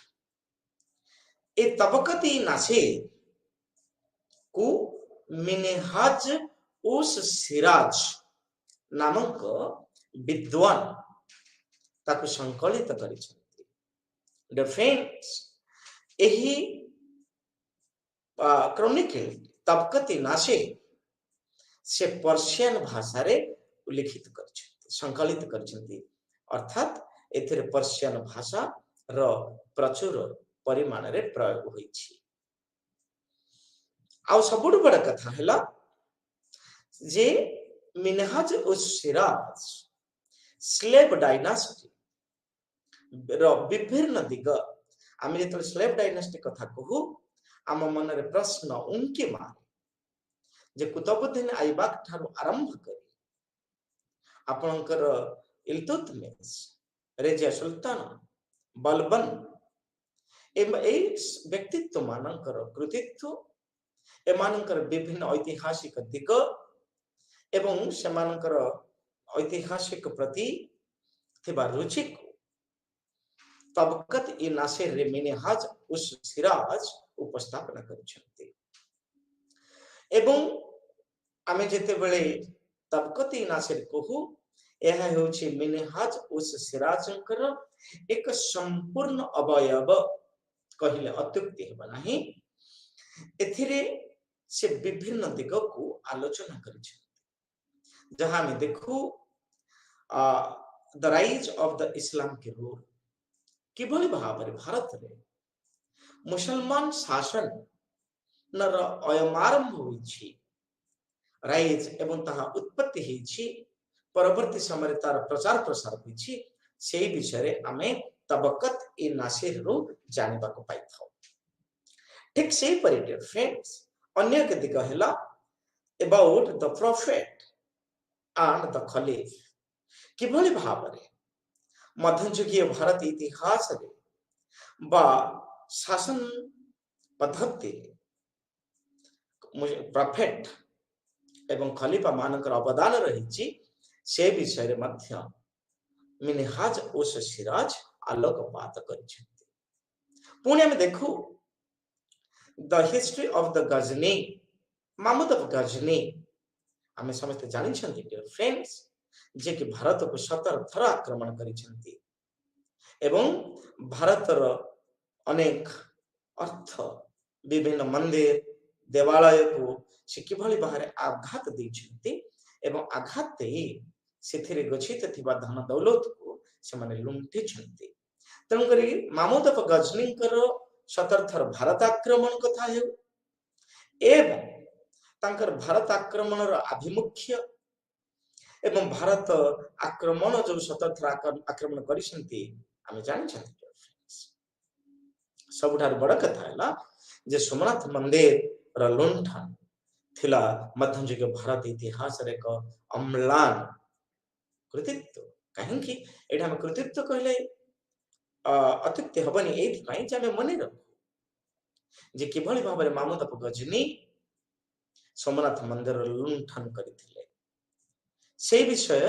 S1: ए तबकत ई नासिर को मिनहाज उस सिराज नामक विद्वान ताको संकलित करिसंती। डियर फ्रेंड्स एही क्रॉनिकल तबकत ई नासिर से पर्शियन भाषा रे लिखित करिसंती संकलित करिसंती अर्थात एथिरे पर्शियन भाषा रो प्रचुर परिमाण रे प्रयोग होइछि। आउ सबुठ बड़ कथा हैला जे मिनहाज उस सिराज स्लेव डायनास्टी रो विभिन्न दिग आमे जेतले स्लेव डायनास्टी कथा कहू आम मन रे प्रश्न उनके मारे जे कुतुबुद्दीन ऐबक ठारू आरंभ करी ଆପଣଙ୍କର ଇଲତୁତମିଶ, ରେଜିଆ ସୁଲତାନ, ବଲବନ ଏଇ ବ୍ୟକ୍ତିତ୍ୱ ମାନଙ୍କର କୃତିତ୍ୱ, ଏମାନଙ୍କର ବିଭିନ୍ନ ଐତିହାସିକ ଦିଗ ଏବଂ ସେମାନଙ୍କର ଐତିହାସିକ ପ୍ରତି ଥିବା ରୁଚିକୁ ତବକତ ଇ ନାସିରରେ ମିନହାଜ ଉସ୍ ସିରାଜ ଉପସ୍ଥାପନ କରିଛନ୍ତି। ଏବଂ ଆମେ ଯେତେବେଳେ ତବକତ ଇ ନାସିର କହୁ, ଏହା ହେଉଛି ମିନହାଜ ଉସ୍ ସିରାଜଙ୍କର ଏକ ସମ୍ପୂର୍ଣ୍ଣ ଅବୟବ କହିଲେ ଅତ୍ୟୁକ୍ତି ହେବ ନାହିଁ। ଏଥିରେ ସେ ବିଭିନ୍ନ ଦିଗକୁ ଆଲୋଚନା କରିଛନ୍ତି, ଯାହା ଆମେ ଦେଖୁ ଦ ରାଇଜ ଅଫ ଦ ଇସଲାମିକ ରୁଲ, କିଭଳି ଭାବରେ ଭାରତରେ ମୁସଲମାନ ଶାସନର ଅୟମାରମ୍ଭ ହୋଇଛି, ରାଇଜ ଏବଂ ତାହା ଉତ୍ପତ୍ତି ହେଇଛି, ପରବର୍ତ୍ତୀ ସମୟରେ ତାର ପ୍ରଚାର ପ୍ରସାର ହୋଇଛି, ସେହି ବିଷୟରେ ଆମେ ତବକତ ଇ ନାସିରରୁ ଜାଣିବାକୁ ପାଇଥାଉ। ଠିକ ସେହିପରି ଫ୍ରେଣ୍ଡସ୍, ଅନ୍ୟ ଏକ ଦିଗ ହେଲା about the prophet and the Khalif, କିଭଳି ଭାବରେ ମଧ୍ୟଯୁଗୀୟ ଭାରତ ଇତିହାସରେ ବା ଶାସନ ପଦ୍ଧତିରେ ପ୍ରଫେଟ ଏବଂ ଖଲିଫା ମାନଙ୍କର ଅବଦାନ ରହିଛି, ସେ ବିଷୟରେ ମଧ୍ୟ ମିନହାଜ ଉସ୍ ସିରାଜ ଆଲୋକପାତ କରିଛନ୍ତି। ପୁଣି ଆମେ ଦେଖୁ the history of the Ghazni, Mahmud of Ghazni. ଆମେ ସମସ୍ତେ ଜାଣିଛନ୍ତି ଡିୟର ଫ୍ରେଣ୍ଡସ୍, ଯେ କି ଭାରତକୁ 17 ଥର ଆକ୍ରମଣ କରିଛନ୍ତି ଏବଂ ଭାରତର ଅନେକ ଅର୍ଥ, ବିଭିନ୍ନ ମନ୍ଦିର, ଦେବାଳୟକୁ ସେ କିଭଳି ଭାବରେ ଆଘାତ ଦେଇଛନ୍ତି ଏବଂ ଆଘାତ ଦେଇ ସେଥିରେ ଗଚ୍ଛିତ ଥିବା ଧନ ଦୌଲତକୁ ସେମାନେ ଲୁଣ୍ଠିଛନ୍ତି। ତେଣୁକରି ମାମୁଦ ଅଫ ଗଜନୀଙ୍କର 17 ଥର ଭାରତ ଆକ୍ରମଣ କଥା ହେଉ ଏବଂ ତାଙ୍କର ଭାରତ ଆକ୍ରମଣର ଆଭିମୁଖ୍ୟ ଏବଂ ଭାରତ ଆକ୍ରମଣ ଯୋଉ 17 ଥର ଆକ୍ରମଣ କରିଛନ୍ତି ଆମେ ଜାଣିଛନ୍ତି। ସବୁଠାରୁ ବଡ କଥା ହେଲା ଯେ ସୋମନାଥ ମନ୍ଦିରର ଲୁଣ୍ଠନ ଥିଲା ମଧ୍ୟଯୁଗୀୟ ଭାରତ ଇତିହାସରେ ଏକ ଅମ୍ଳାନ କୃତିତ୍ୱ। କାହିଁକି ଏଇଟା ଆମେ କୃତିତ୍ୱ କହିଲେ ଅତ୍ୟୁକ୍ତି ହବନି, ଏଇଥିପାଇଁ ଯେ ଆମେ ମନେ ରଖୁ ଯେ କିଭଳି ଭାବରେ ମାମୁଦ ଅଫ ଗଜନୀ ସୋମନାଥ ମନ୍ଦିର ଲୁଣ୍ଠନ କରିଥିଲେ। সেই ବିଷୟ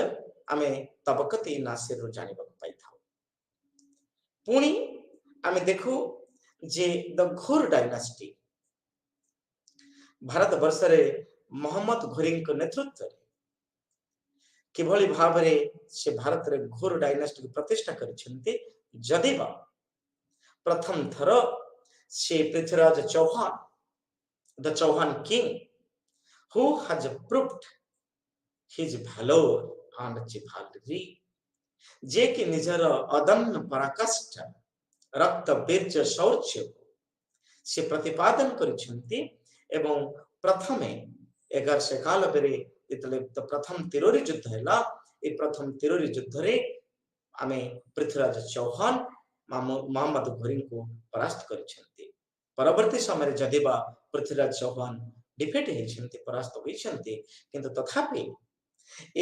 S1: ଆମେ ତବକତ ଇ ନାସିରରୁ ଜାଣିବାକୁ ପାଇଥାଉ। ପୁଣି ଆମେ ଦେଖୁ ଯେ ଦ ଘୋର ଡାଇନାଷ୍ଟି, ଭାରତ ବର୍ଷରେ ମହମ୍ମଦ ଘୋରୀଙ୍କ ନେତୃତ୍ୱରେ କିଭଳି ଭାବରେ ସେ ଭାରତରେ ଘୋର ଡାଇନାଷ୍ଟିକୁ ପ୍ରତିଷ୍ଠା କରିଛନ୍ତି। ଯଦିବା ପ୍ରଥମ ଥର ସେ Prithviraj Chauhan, the Chauhan king who has proved his valor and chivalry, ଯେ କି ନିଜର ଅଦମ୍ୟ ପରାକାଷ୍ଠା, ରକ୍ତ ବୀର୍ଯ୍ୟ ଶୌର୍ଯ୍ୟକୁ ସେ ପ୍ରତିପାଦନ କରିଛନ୍ତି ଏବଂ ପ୍ରଥମେ 1191 ଯେତେବେଳେ ପ୍ରଥମ ତିରୋରୀ ଯୁଦ୍ଧ ହେଲା, ଏ ପ୍ରଥମ ତିରୋରୀ ଯୁଦ୍ଧରେ ଆମେ ପୃଥ୍ୱୀରାଜ ଚୌହାନ ମହମ୍ମଦ ଘୋରୀଙ୍କୁ ପରାସ୍ତ କରିଛନ୍ତି। ପରବର୍ତ୍ତୀ ସମୟରେ ଯଦିବା ପୃଥ୍ୱୀରାଜ ଚୌହାନ ଡିଫିଟ୍ ହେଇଛନ୍ତି, ପରାସ୍ତ ହୋଇଛନ୍ତି, କିନ୍ତୁ ତଥାପି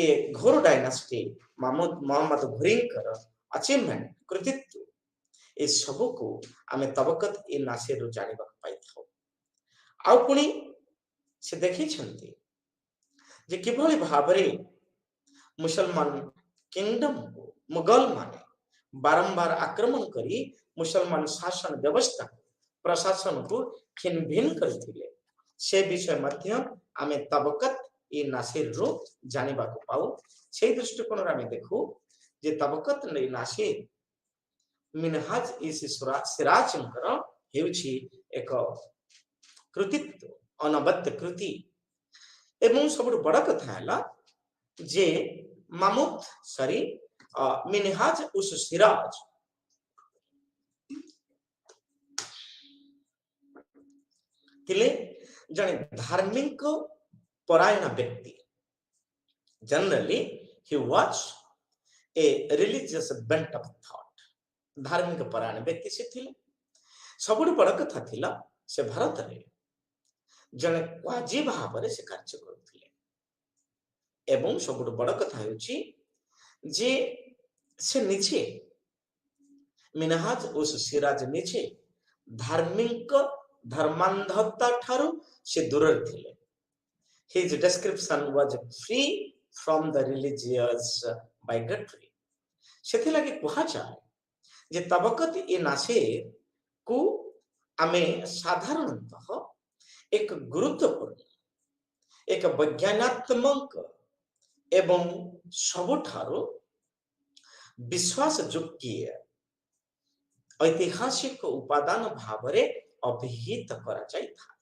S1: ଏ ଘୋର ଡାଇନାଷ୍ଟି ମହମ୍ମଦ ଘୋରୀଙ୍କର ଅଚିଭମେଣ୍ଟ, କୃତିତ୍ୱ, ଏ ସବୁକୁ ଆମେ ତବକତ ଇ ନାସିରରୁ ଜାଣିବାକୁ ପାଇଥାଉ। ଆଉ ପୁଣି ସେ ଦେଖିଛନ୍ତି ଯେ କିଭଳି ଭାବରେ ମୁସଲମାନ କିଙ୍ଗଡମକୁ ମୁଗଲ ମାନେ ବାରମ୍ବାର ଆକ୍ରମଣ କରି ମୁସଲମାନ ଶାସନ ବ୍ୟବସ୍ଥା, ପ୍ରଶାସନକୁ ଖିନ ଭିନ କରିଥିଲେ। ସେ ବିଷୟ ମଧ୍ୟ ଆମେ ତବକତ ଇ ନାସିରରୁ ଜାଣିବାକୁ ପାଉ। ସେହି ଦୃଷ୍ଟିକୋଣରେ ଆମେ ଦେଖୁ ଯେ ତବକତ ଇ ନାସିର ମିନହାଜ ଇ ସିରାଜଙ୍କର ହେଉଛି ଏକ କୃତିତ୍ୱ, ଅନବଦ୍ୟ କୃତି। ଏବଂ ସବୁଠୁ ବଡ କଥା ହେଲା ଯେ ମିନହାଜ ଉସ୍ ସିରାଜ ଥିଲେ ଜଣେ ଧାର୍ମିକ ପରାୟଣ ବ୍ୟକ୍ତି। Generally he was a religious bent of thought, ଧାର୍ମିକ ପରାୟଣ ବ୍ୟକ୍ତି ସେ ଥିଲେ। ସବୁଠୁ ବଡ କଥା ଥିଲା ସେ ଭାରତରେ ଜଣେ କ୍ୱାଜି ଭାବରେ ସେ କାର୍ଯ୍ୟ କରୁଥିଲେ। ଏବଂ ସବୁଠୁ ବଡ କଥା ହେଉଛି जे से निजे मिनहाज उस सिराज निजे धार्मिक धर्मांधता ठारू से दूर थिले। His description was free from the religious bigotry. ସେଥିଲାଗି କୁହାଯାଏ ଯେ ତବକତ ଏ ନାସିର କୁ ଆମେ ସାଧାରଣତଃ ଏକ ଗୁରୁତ୍ୱପୂର୍ଣ୍ଣ ଏକ ବୈଜ୍ଞାନାତ୍ମକ ଏବଂ ସବୁଠାରୁ ବିଶ୍ୱାସ ଯୋଗ୍ୟ ଐତିହାସିକ ଉପାଦାନ ଭାବରେ ଅଭିହିତ କରାଯାଇଥାଏ।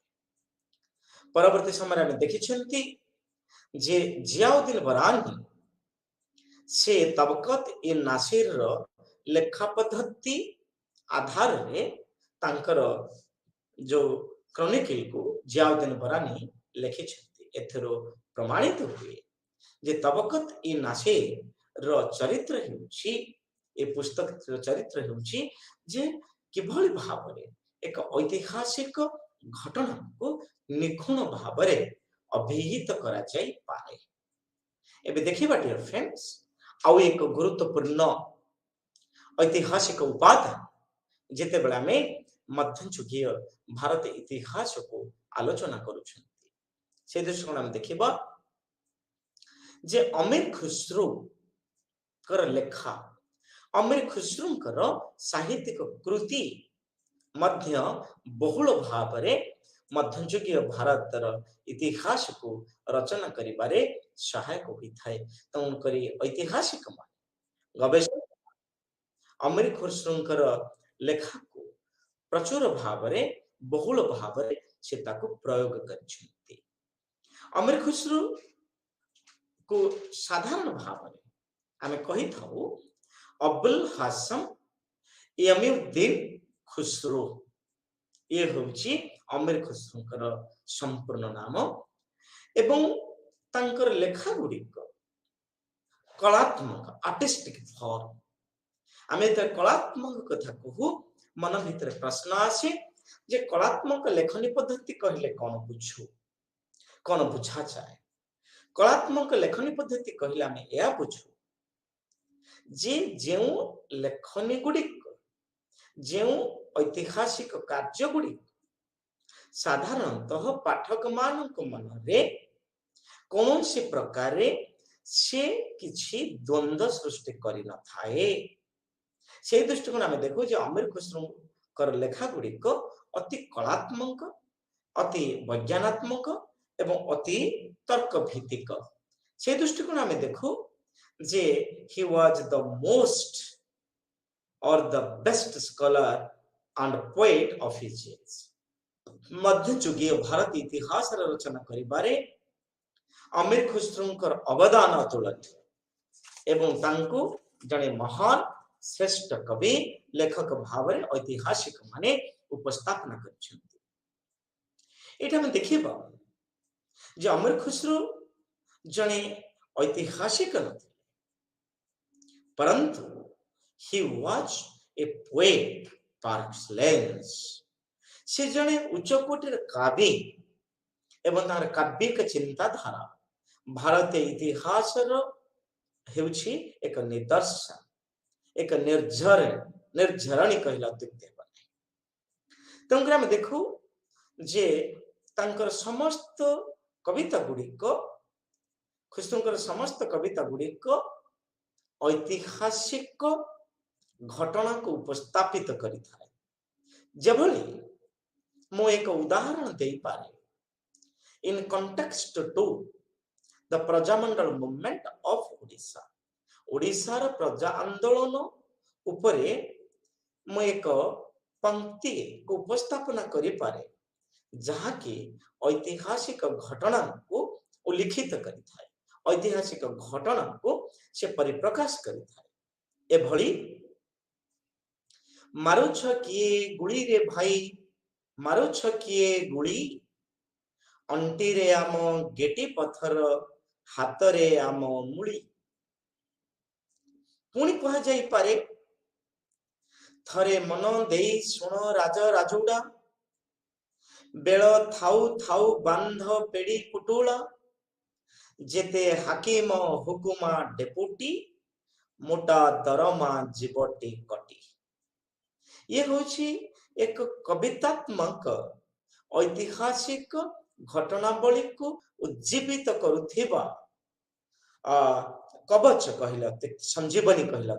S1: ପରବର୍ତ୍ତୀ ସମୟରେ ଆମେ ଦେଖିଛନ୍ତି ଯେ ଜିୟାଉଦ୍ଦିନ ବରାନି से तबकत ए नासिर लेखा पद्धति आधार रे तांकर जो क्रॉनिकल को जियाउद्दीन बरानी लिखि एथरो प्रमाणित हुए जे तबकत ए नासिर चरित्र हेउछि ए पुस्तक चरित्र हेउछि जे किभଳି भाबरे एक ऐतिहासिक घटना को निखुण भाबरे अभिहित करा जाई पारे। एबे देखिबा डियर फ्रेंड्स आउ एक गुरुत्वपूर्ण ऐतिहासिक उपादान जिते बेला में मध्ययुगीय भारत इतिहास को आलोचना करुछंती से दृष्टिकोण हम देखिबा जे अमीर खुसरो कर लेखा अमीर खुसरो कर साहित्यिक कृति मध्य बहुल भावरे मध्ययुगीय भारतर इतिहास को रचना करिबारे सहायक होइथाय। तउनकरी ऐतिहासिक मान गवेषक अमीर खुसरोंकर लेखा को प्रचुर भावरे बहुल भावरे से ताको प्रयोग करिछंती। अमीर खुसरो को साधारण भावरे आमे कहि थाउ अबुल हासम यमीउद्दीन खुसरो ये होछि अमीर खुसरोंकर संपूर्ण नाम एवं तांकर लेखा गुड़िक कलात्मक आर्टिस्टिक फॉर्म आमे त कलात्मक कथा कहू मन भीतर प्रश्न आसे जे कलात्मक लेखनी पद्धति कहले कौन बुझा जाए। कलात्मक लेखनी पद्धति कहले आमे या बुझू जे जेउ लेखनी गुड़िक जेउ ऐतिहासिक कार्य गुड़िक साधारणतः पाठक मानक मन रे कौन से प्रकार से किछि द्वंद्व सृष्टि करि न थाए। से दृष्टिकोण आमे देखो जे अमीर खुसरो कर लेखा गुड़िक अति कलात्मक अति वैज्ञानात्मक एवं अति तर्क भित्तिक। से दृष्टिकोण आमे देखो जे he was the most or the best scholar and poet of his age. मध्ययुगीय भारत इतिहास रचना करिबारे अमीर खुसरोंकर अवदान अतुलनीय एवं तांको जने महान श्रेष्ठ कवि लेखक भावरे ऐतिहासिक माने उपस्थापना करछन्ति। एटा हम देखिबा जे अमीर खुसरो जने ऐतिहासिक नथिले परंतु he was a poet par excellence। से जने उच्च कोटिर कवि एवं तार काव्यिक चिंताधारा भारतीय इतिहास हेउछि एक निदर्शन एक निर्झरणी कहला अत्युक्ति बने। तंग्रा में देखो जे तांकर समस्त कविता गुड़िक खुसरोंकर समस्त कविता गुड़िक ऐतिहासिक घटना को उपस्थापित करि थाए। जेभली मो एक उदाहरण दे पारे in context to the Prajamandal movement of Odisha Odisha र प्रजा आंदोलन उपरे मो एक पंक्ति को उपस्थापना करि पारे जहा कि ऐतिहासिक घटना को उल्लिखित करि थाए ऐतिहासिक घटना को से परिप्रकाश करि थाए। एभली मारुछ किए गुड़ी रे भाई मारुछ किए गुड़ी अंटी रे आम गेटी पथर हाथ रे आम मुड़ी। पुणी कह जाई पारे थरे मन देई सुन राज राजुड़ा बेल थाउ थाउ बांध पेड़ी कुटुला जेते हाकिम हुकुमा डेपुटी मोटा दरमा जीवटी कटी। ये होची एक कवितात्मक ऐतिहासिक घटनावली को उज्जीवित करुथिबा कवच कहला संजीवनी कहला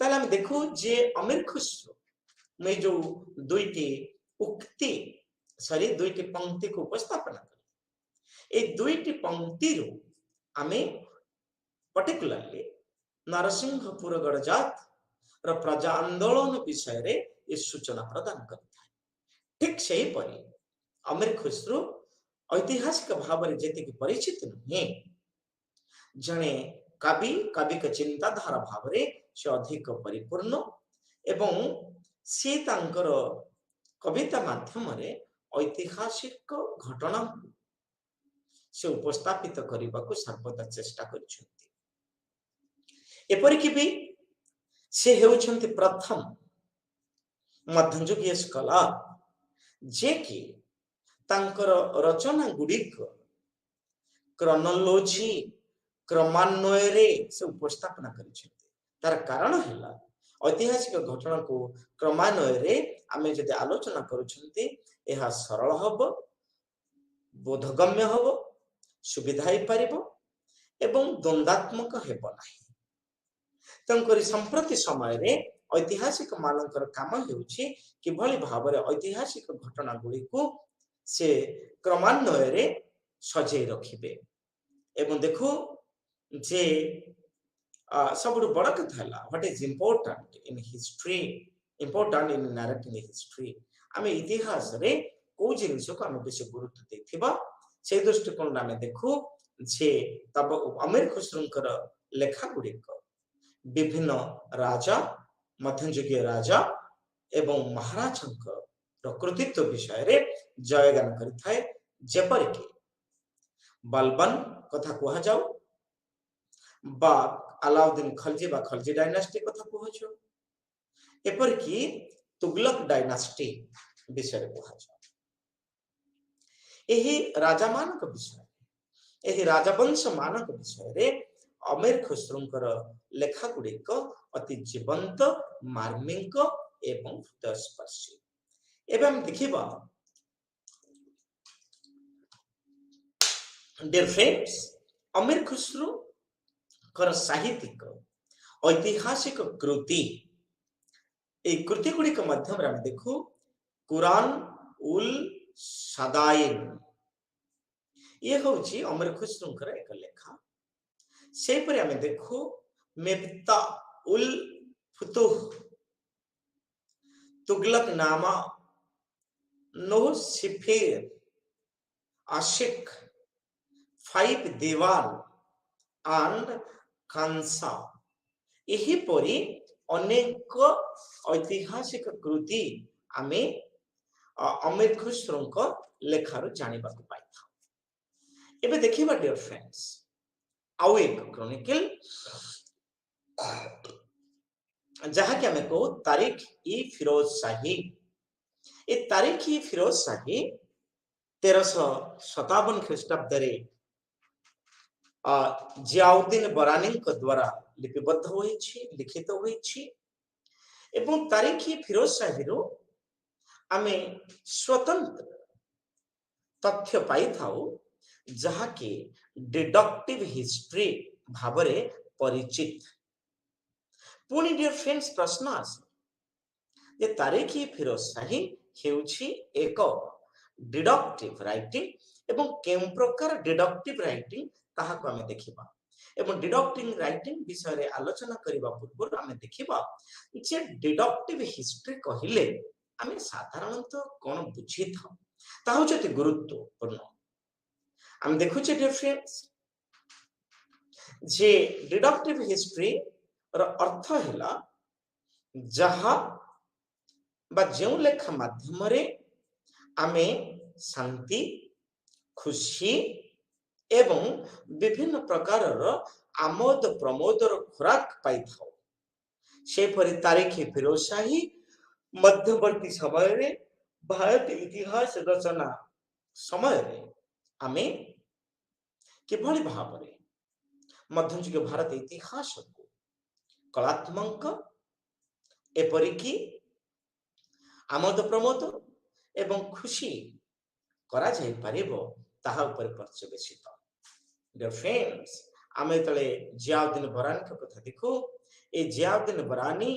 S1: ताले हम देखू जे अमीर खुसरो में जो दुईटी उक्ति सॉरी दुईटी पंक्ति को उपस्थापन कर ए दुईटी पंक्ति रो आमे पर्टिकुलरली नरसिंहपुर गणजात र प्रजा आंदोलन विषय रे ये सूचना प्रदान करता है। ठीक सही परी अमीर खुसरो ऐतिहासिक भाव में जेते की परिचित नुहे जने कवि कवि का चिंताधारा भाव रे से अधिक परिपूर्ण एवं से तांकर कविता माध्यम रे ऐतिहासिक घटना से उपस्थापित करने को सर्वदा चेष्टा करिसेंती। एपरिक भी से हेउछंती प्रथम मध्ययुगीय स्कॉलर जे कि तांकर रचना गुड़िक क्रोनोलॉजी क्रमान्वय रे से उपस्थापना करिसेंती। तार कारण हैला ऐतिहासिक घटना को क्रमान्वय रे आमे जदि आलोचना करुछंती एहा सरल हबो बोधगम्य हबो सुविधा ही पारिबो एवं द्वंद्वात्मक हेबो नाही। तंकरी संप्रति समय रे ऐतिहासिक मानकर काम हेउछि किभली भाबरे ऐतिहासिक घटना गुडी को से क्रमान्वय रे सजै रखिबे एवं देखो जे सबुठ बड़ कथा है what is important in history important in narrating history आम इतिहास रे को जिनिस को आम बेसी गुरुत्व देथिबा से दृष्टिकोण आम देखू जे तब अमीर खुसरोंकर लेखा गुड़िक विभिन्न राजा मध्ययुगीय राजा एवं महाराजंकर कृतित्व विषय रे जयगान करिथाय जेपरिक बलबन कथा कह जाऊ बा अलाउद्दीन खलजी बा खलजी डायनास्टी कथा कह जाऊ एपरिक तुगलक डायनास्टी विषय कह जाऊ एही राजा मानक विषय एही राजवंश मानक विषय रे अमीर खुसरोंकर लेखा गुड़िक अति जीवंत मार्मिक एवं हृदयस्पर्शी एवं देखिबा डियर फ्रेंड्स अमीर खुसरो कर साहित्यिक ऐतिहासिक कृति ए कृति गुड़िक माध्यम हम देखू कुरान उल सदाइन ये होची अमीर खुसरोंकर एक लेखा से पर हमें देखो मिफ्ता उल फुतूह तुगलक नामा नो सिफिर आशिक फाइव दीवार एंड कांसा यही परी अनेक ऐतिहासिक कृति आमे अमीर खुसरोंको लेखार जानिबा को पाई था। एबे देखिबा डियर फ्रेंड्स आउ एक क्रॉनिकल जहाँ कि हमें को तारीख ई फिरोज शाही ए तारीख ई फिरोज शाही 1357 ख्रीष्टाब्द रे जियाउद्दीन बरानी द्वारा लिपिबद्ध होइछि लिखित होइछि एवं तारीख ई फिरोज शाही रो आमे स्वतंत्र तथ्य पाई थाउ जहाँ कि डिडक्टिव हिस्ट्री भावरे परिचित पुणी डियर फ्रेंड्स प्रश्न आसे जे तारीखी फिरोज शाही हेउछि एक डिडक्टिव राइटिंग एवं केम प्रकार डिडक्टिव राइटिंग ताहा को हमें देखिबा एवं डिडक्टिव राइटिंग विषय रे आलोचना करिबा पूर्व हमें देखिबा जे डिडक्टिव हिस्ट्री कहिले हमें साधारणतः कोन बुझी था ताहु जति गुरुत्वपूर्ण हम देखु छे डियर फ्रेंड्स जे डिडक्टिव हिस्ट्री रो अर्थ हैला जहा बा जेउ लेखा माध्यम रे आमे शांति खुशी एवं विभिन्न प्रकार आमोद प्रमोद खुराक पाई था से परि तारीखी फिरोज शाही मध्यवर्ती समय रे भारत इतिहास रचना समय रे आमे किभली भाव रे ମଧ୍ୟଯୁଗୀୟ ଭାରତ ଇତିହାସକୁ କଳାତ୍ମକ ଏପରିକି ଆମୋଦ ପ୍ରମୋଦ ଏବଂ ଖୁସି କରାଯାଇପାରିବ ତାହା ଉପରେ ପର୍ଯ୍ୟବେସିତ। Dear friends, ଆମେ ଯେତେବେଳେ ଜିୟାଉଦ୍ଦିନ ବରାନୀଙ୍କ କଥା ଦେଖୁ, ଏ ଜିୟାଉଦ୍ଦିନ ବରାନୀ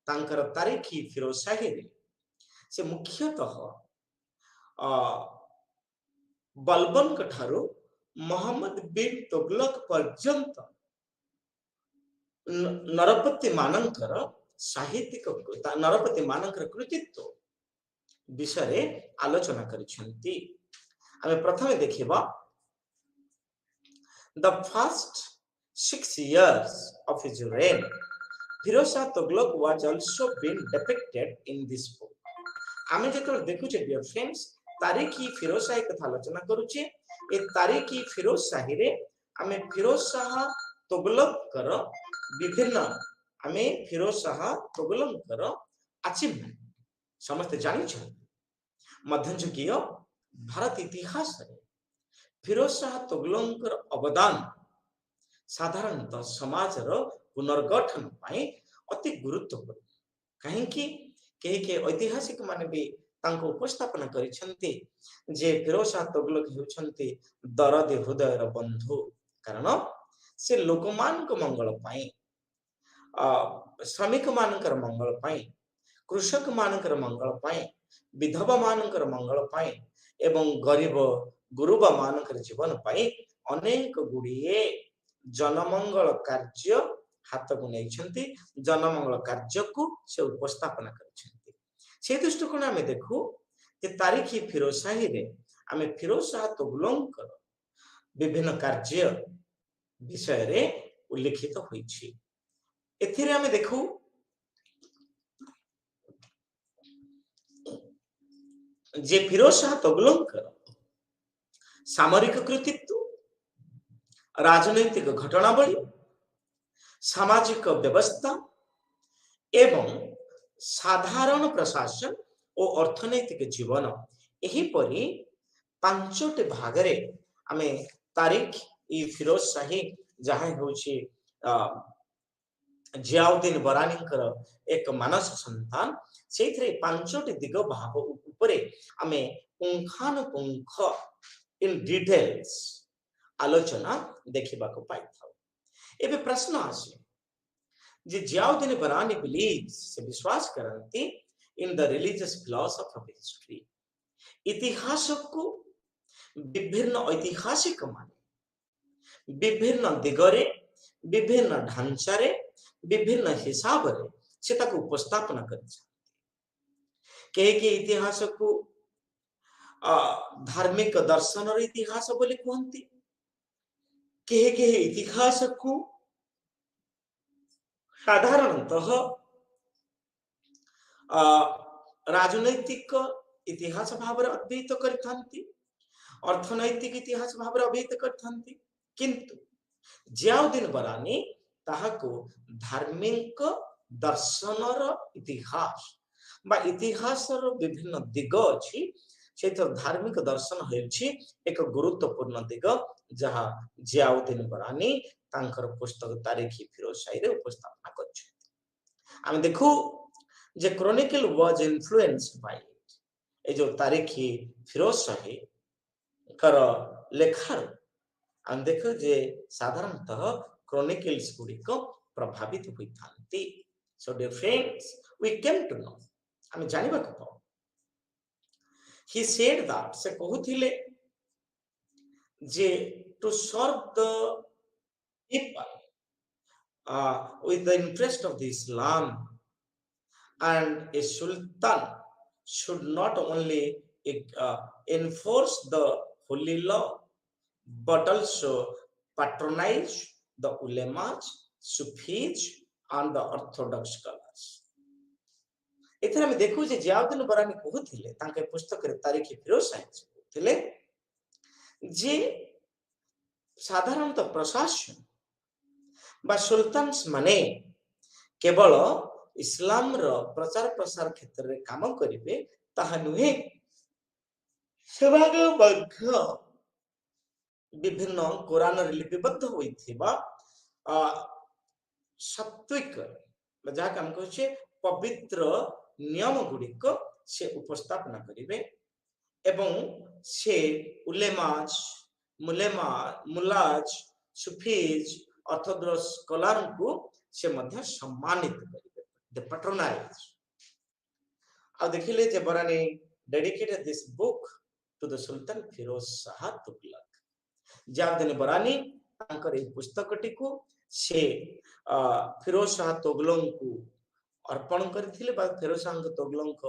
S1: ତାଙ୍କର ତାରିଖୀ ଫିରୋଜ ଶାହୀରେ ସେ ମୁଖ୍ୟତଃ ବଲବନଙ୍କ ଠାରୁ ମହମ୍ମଦ ବିନ୍ ତୁଗଲକ ପର୍ଯ୍ୟନ୍ତ ନରପତି ମାନଙ୍କର ସାହିତ୍ୟିକ ନରପତି ମାନଙ୍କର କୃତିତ୍ୱ ବିଷୟରେ ଆଲୋଚନା କରିଛନ୍ତି। ଆମେ ପ୍ରଥମେ ଦେଖିବା the first 6 years of his reign. Firoz Shah Tughlaq was also been depicted in this book. ଆମେ ଯେତେବେଳେ ଦେଖୁଛେ dear friends, ତାରିଖୀ ଫିରୋଜ ଶାହୀ କଥା ଆଲୋଚନା କରୁଛେ। ଏ ତାରିଖୀ ଫିରୋଜ ଶାହୀରେ ଆମେ ଫିରୋଜ ଶାହ ତୁଗଲକଙ୍କର ବିଭିନ୍ନ ଫିରୋଜ ଶାହ ତୁଗଲକଙ୍କର ଆଚିଭମେଣ୍ଟ ସମସ୍ତେ ଜାଣିଛନ୍ତି। ମଧ୍ୟଯୁଗୀୟ ଭାରତ ଇତିହାସରେ ଫିରୋଜ ଶାହ ତୁଗଲକଙ୍କର ଅବଦାନ ସାଧାରଣତଃ ସମାଜର ପୁନର୍ଗଠନ ପାଇଁ ଅତି ଗୁରୁତ୍ୱପୂର୍ଣ୍ଣ। କାହିଁକି କେହି ଐତିହାସିକ ମାନେ ବି ତାଙ୍କୁ ଉପସ୍ଥାପନ କରିଛନ୍ତି ଯେ ଫିରୋଜ ଶାହ ତୁଗଲକ ହେଉଛନ୍ତି ଦରଦୀ ହୃଦୟର ବନ୍ଧୁ। କାରଣ ସେ ଲୋକମାନଙ୍କ ମଙ୍ଗଳ ପାଇଁ, ଶ୍ରମିକ ମାନଙ୍କର ମଙ୍ଗଳ ପାଇଁ, କୃଷକ ମାନଙ୍କର ମଙ୍ଗଳ ପାଇଁ, ବିଧବା ମାନଙ୍କର ମଙ୍ଗଳ ପାଇଁ ଏବଂ ଗରିବ ଗୁରୁବା ମାନଙ୍କର ଜୀବନ ପାଇଁ ଅନେକ ଗୁଡ଼ିଏ ଜନମଙ୍ଗଳ କାର୍ଯ୍ୟ ହାତକୁ ନେଇଛନ୍ତି। ଜନମଙ୍ଗଳ କାର୍ଯ୍ୟକୁ ସେ ଉପସ୍ଥାପନ କରିଛନ୍ତି। ସେ ଦୃଷ୍ଟିକୋଣ ଆମେ ଦେଖୁ ଯେ ତାରିଖୀ ଫିରୋଜ ଶାହୀରେ ଆମେ ଫିରୋଜ ଶାହ ତୁଗଲକଙ୍କର ବିଭିନ୍ନ କାର୍ଯ୍ୟ ବିଷୟରେ ଉଲ୍ଲେଖିତ ହୋଇଛି। ଏଥିରେ ଆମେ ଦେଖୁ ଯେ ଫିରୋଜ ଶାହ ତୁଗଲକଙ୍କର ସାମରିକ କୃତିତ୍ୱ, ରାଜନୈତିକ ଘଟଣାବଳୀ, ସାମାଜିକ ବ୍ୟବସ୍ଥା ଏବଂ ସାଧାରଣ ପ୍ରଶାସନ ଓ ଅର୍ଥନୈତିକ ଜୀବନ, ଏହିପରି 5ଟି ଭାଗରେ ଆମେ ତାରିଖ ଇ ଫିରୋଜ ଶାହୀ ଯାହା ହେଉଛି ଜିୟାଉଦ୍ଦିନ ବରାନୀଙ୍କର ଏକ ମାନସ ସନ୍ତାନ, ସେଇଥିରେ 5ଟି ଦିଗ ଭାବ ଉପରେ ଆମେ ପୁଙ୍ଖାନୁପୁଙ୍ଖ ଇନ୍ ଡିଟେଲ୍ସ ଆଲୋଚନା ଦେଖିବାକୁ ପାଇଥାଉ। ଏବେ ପ୍ରଶ୍ନ ଆସେ ଯେ ଜିୟାଉଦ୍ଦିନ ବରାନୀ ବିଲିଭ୍ସ, ସେ ବିଶ୍ୱାସ କରନ୍ତି in the religious philosophy of history. ଇତିହାସକୁ ବିଭିନ୍ନ ଐତିହାସିକ ମାନେ ବିଭିନ୍ନ ଦିଗରେ, ବିଭିନ୍ନ ଢାଞ୍ଚାରେ, ବିଭିନ୍ନ ହିସାବରେ ସେ ତାକୁ ଉପସ୍ଥାପନ କରିଛନ୍ତି। କେହି ଇତିହାସକୁ ଧାର୍ମିକ ଦର୍ଶନର ଇତିହାସ ବୋଲି କୁହନ୍ତି, କେହି ଇତିହାସକୁ ସାଧାରଣତଃ ରାଜନୈତିକ ଇତିହାସ ଭାବରେ ଅଭିହିତ କରିଥାନ୍ତି, ଅର୍ଥନୈତିକ ଇତିହାସ ଭାବରେ ଅଭିହିତ କରିଥାନ୍ତି। କିନ୍ତୁ ଜିୟାଉଦ୍ଦିନ ବରାନୀ ତାହାକୁ ଧାର୍ମିକ ଦର୍ଶନର ଇତିହାସ ବା ଇତିହାସର ବିଭିନ୍ନ ଦିଗ ଅଛି, ସେଇଥିର ଧାର୍ମିକ ଦର୍ଶନ ହେଉଛି ଏକ ଗୁରୁତ୍ୱପୂର୍ଣ୍ଣ ଦିଗ, ଯାହା ଜିୟାଉଦ୍ଦିନ ବରାନୀ ତାଙ୍କର ପୁସ୍ତକ ତାରିଖୀ ଫିରୋଜ ଶାହୀରେ ଉପସ୍ଥାପନା କରିଛନ୍ତି। ଆମେ ଦେଖୁ ଯେ chronicle was influenced by it। ଏ ଯୋଉ ତାରିଖୀ ଫିରୋଜ ଶାହୀଙ୍କର ଲେଖାରୁ ଆମେ ଦେଖୁ ଯେ ସାଧାରଣତଃ କ୍ରୋନିକଲ୍ସ ଗୁଡ଼ିକ ପ୍ରଭାବିତ ହୋଇଥାନ୍ତି। So dear friends, we came to know, ଆମେ ଜାଣିବାକୁ ପାଉ, he said that, ସେ କହୁଥିଲେ ଯେ to serve the people with the interest of the Islam, and a sultan should not only enforce the holy law but also patronize the ulemas, Sufis and the orthodox scholars। ଏଥିରେ ଆମେ ଦେଖୁ ଯେ ଜିୟାଉଦ୍ଦିନ ବରାନୀ କହୁଥିଲେ ତାଙ୍କ ପୁସ୍ତକରେ ତାରିଖୀ ଫିରୋଜ ଶାହୀ କହୁଥିଲେ ଯେ ସାଧାରଣତଃ ପ୍ରଶାସନ ବା ସୁଲତାନସ ମାନେ କେବଳ ଇସଲାମର ପ୍ରଚାର ପ୍ରସାର କ୍ଷେତ୍ରରେ କାମ କରିବେ ତାହା ନୁହେଁ, ସେମାନେ ମଧ୍ୟ विभिन्न कुरान रे लिपिबद्ध होइथिबा सात्विक जहाँ हम कहछे पवित्र नियम गुड़िक से उपस्थापना करिवे एवं से उलेमाज मुलाज सुफीज ऑर्थोडॉक्स स्कॉलर को से मध्य सम्मानित करिवे द पैट्रोनाइज आ देखिले जे Barani dedicated this book to the sultan Firoz Shah Tughlaq Ziauddin Barani तांकर ए पुस्तकटी को से फिरोज शाह तुगलक को अर्पण करथिले बा फिरोज शाह तुगलक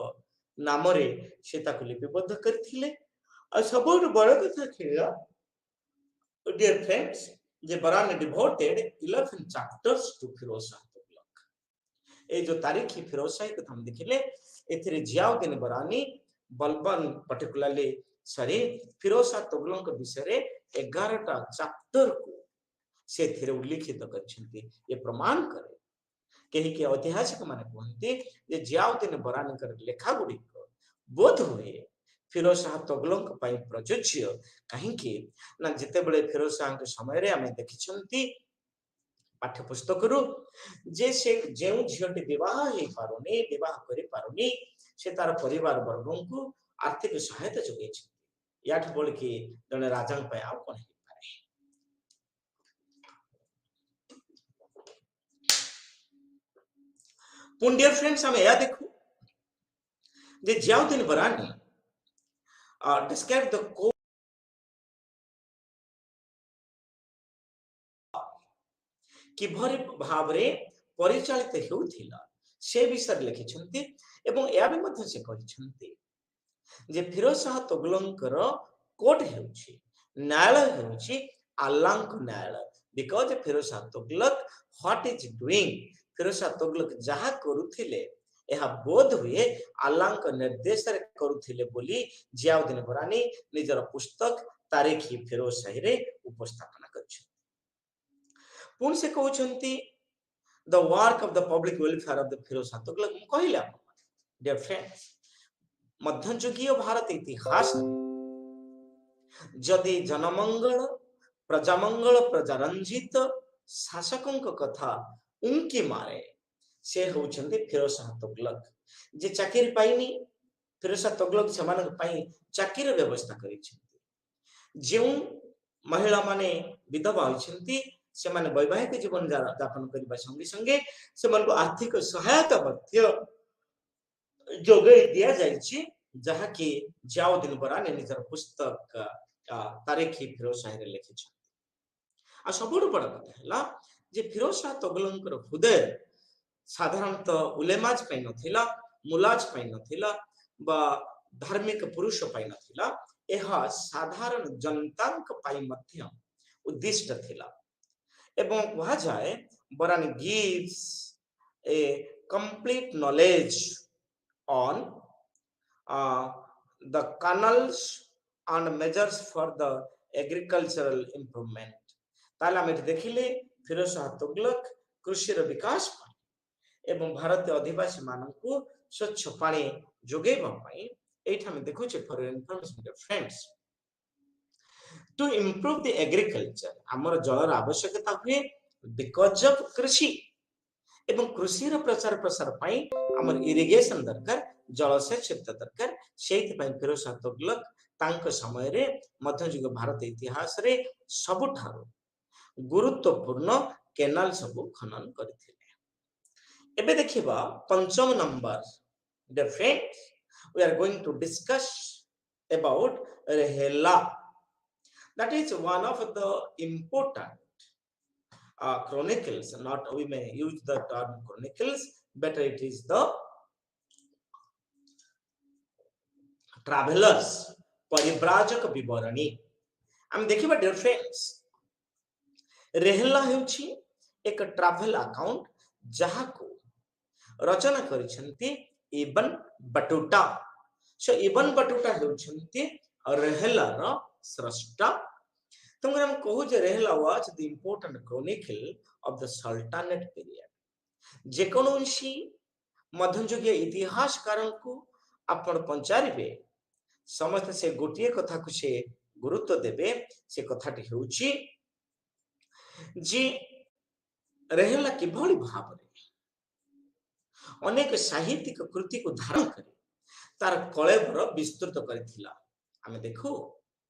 S1: नाम रे से ताको लिपिबद्ध करथिले आ सबोट बड़ कथा थिला डियर फ्रेंड्स जे Barani devoted 11 chapters to Firoz Shah Tughlaq ए जो तारीखी फिरोज शाह को हम देखिले एथिरे जियाउद्दीन बरानी बलबन पर्टिकुलरली सॉरी फिरोज शाह तुगलक विषय रे 11 टा चैप्टर को से थिरे उल्लेखित करछन्ती ये प्रमाण करे कहीं के ऐतिहासिक माने कहते जे जियाउद्दीन बरानी कर लेखा गुडी बोध हुए फिरोज शाह तुगलक पई प्रयोज्य कहीं के ना जते बेले फिरोज शाह के समय रे हमें देखिछन्ती पाठ्य पुस्तक रु जे से जेउ झियटी विवाह हे पारुनी विवाह करि पारुनी से तार परिवार वर्गों को आर्थिक सहायता जोगे छ याठ बोल के जने राजा पे आउ कोन हे पारे पुन डियर फ्रेंड्स हम या देखो जे जियाउद्दीन बरानी describe the किभरी भावरे परिचालित हेउथिला से विषय लिखिछन्ती एवं या भी मध्य से कहिछन्ती जे फिरोज शाह तुगलकर कोर्ट हेउछि न्यायालय हेउछि अल्लाह को न्यायालय because Firoz Shah Tughlaq what is doing Firoz Shah Tughlaq जहा करूथिले यह बोध हुए अल्लाह का निर्देश रे करूथिले बोली जियाउद्दीन बरानी निजर पुस्तक तारीखी फिरोज शाह रे उपस्थापना करछ पुन से कहउछन्ती the work of the public welfare of the Firoz Shah Tughlaq कहिला डियर फ्रेंड्स मध्ययुगीय भारत इतिहास जदि जनमंगल प्रजारंजित शासकों कथा उनकी मारे से होचंती फिरोज शाह तुगलक जे चाकरी पाइनी फिरोज शाह तुगलक समान पाई चाकरी व्यवस्था करिछन्ती जेउ महिला माने विधवा होइछन्ती से माने वैवाहिक जीवन यापन करबा संगे संगे से मन को आर्थिक सहायता मध्य जोगे दिया जाइछि जहा कि जियाउद्दीन बरानी निजर पुस्तक तारीखी फिरोज शाह रे लिखिछ आ सबोड बड़ कथा हला जे फिरोज शाह तुगलकर हृदय साधारणतः उलेमाज पाई नथिला मुलाज पाई नथिला बा धार्मिक पुरुष पाई नथिला एहा साधारण जनतांक पाई मध्य उद्दिष्ट थिला एवं कहा जाए बरानी gives A complete knowledge on the canals and measures for the agricultural improvement ताला में देखिले फिरोज शाह तुगलक कृषि रो विकास एवं भारतीय आदिवासी मानन को स्वच्छ पानी जोगेबा पई एठा में देखु छे for information friends to improve the agriculture हमर जलर आवश्यकता हुए बिकॉज ऑफ कृषि एवं कृषि रो प्रचार प्रसार पई हमर इरिगेशन दरकार जलसेच दरकार सेति पई फिरोज शाह तुगलक तांक समय रे मध्ययुग भारत इतिहास रे सबठारो गुरुत्वपूर्ण केनाल सब खनन करथिले एबे देखिबा पंचम number the friends we are going to discuss about Rihla that is one of the important chronicles not we may use the term chronicles but it is the travelers परिव्राजक विवरणी हम देखिबा डियर फ्रेंड्स रेहला हेउची एक ट्रैवल अकाउंट जहा को रचना करिसंती इब्न बटूटा सो इब्न बटूटा हेउचंती रेहला रो स्रष्टा तुम हम कहू जे Rihla was the important chronicle of the Saltanat period जे कोनोसी मध्ययुगीय इतिहासकार को आपण पंचारिबे समस्त से गोटिए कथा को से गुरुत्व देबे से कथाटी हेउची जे रहेला किभली भाव अनेक साहित्यिक कृति को धारण कर तार कलेबर विस्तृत करथिला आमे देखो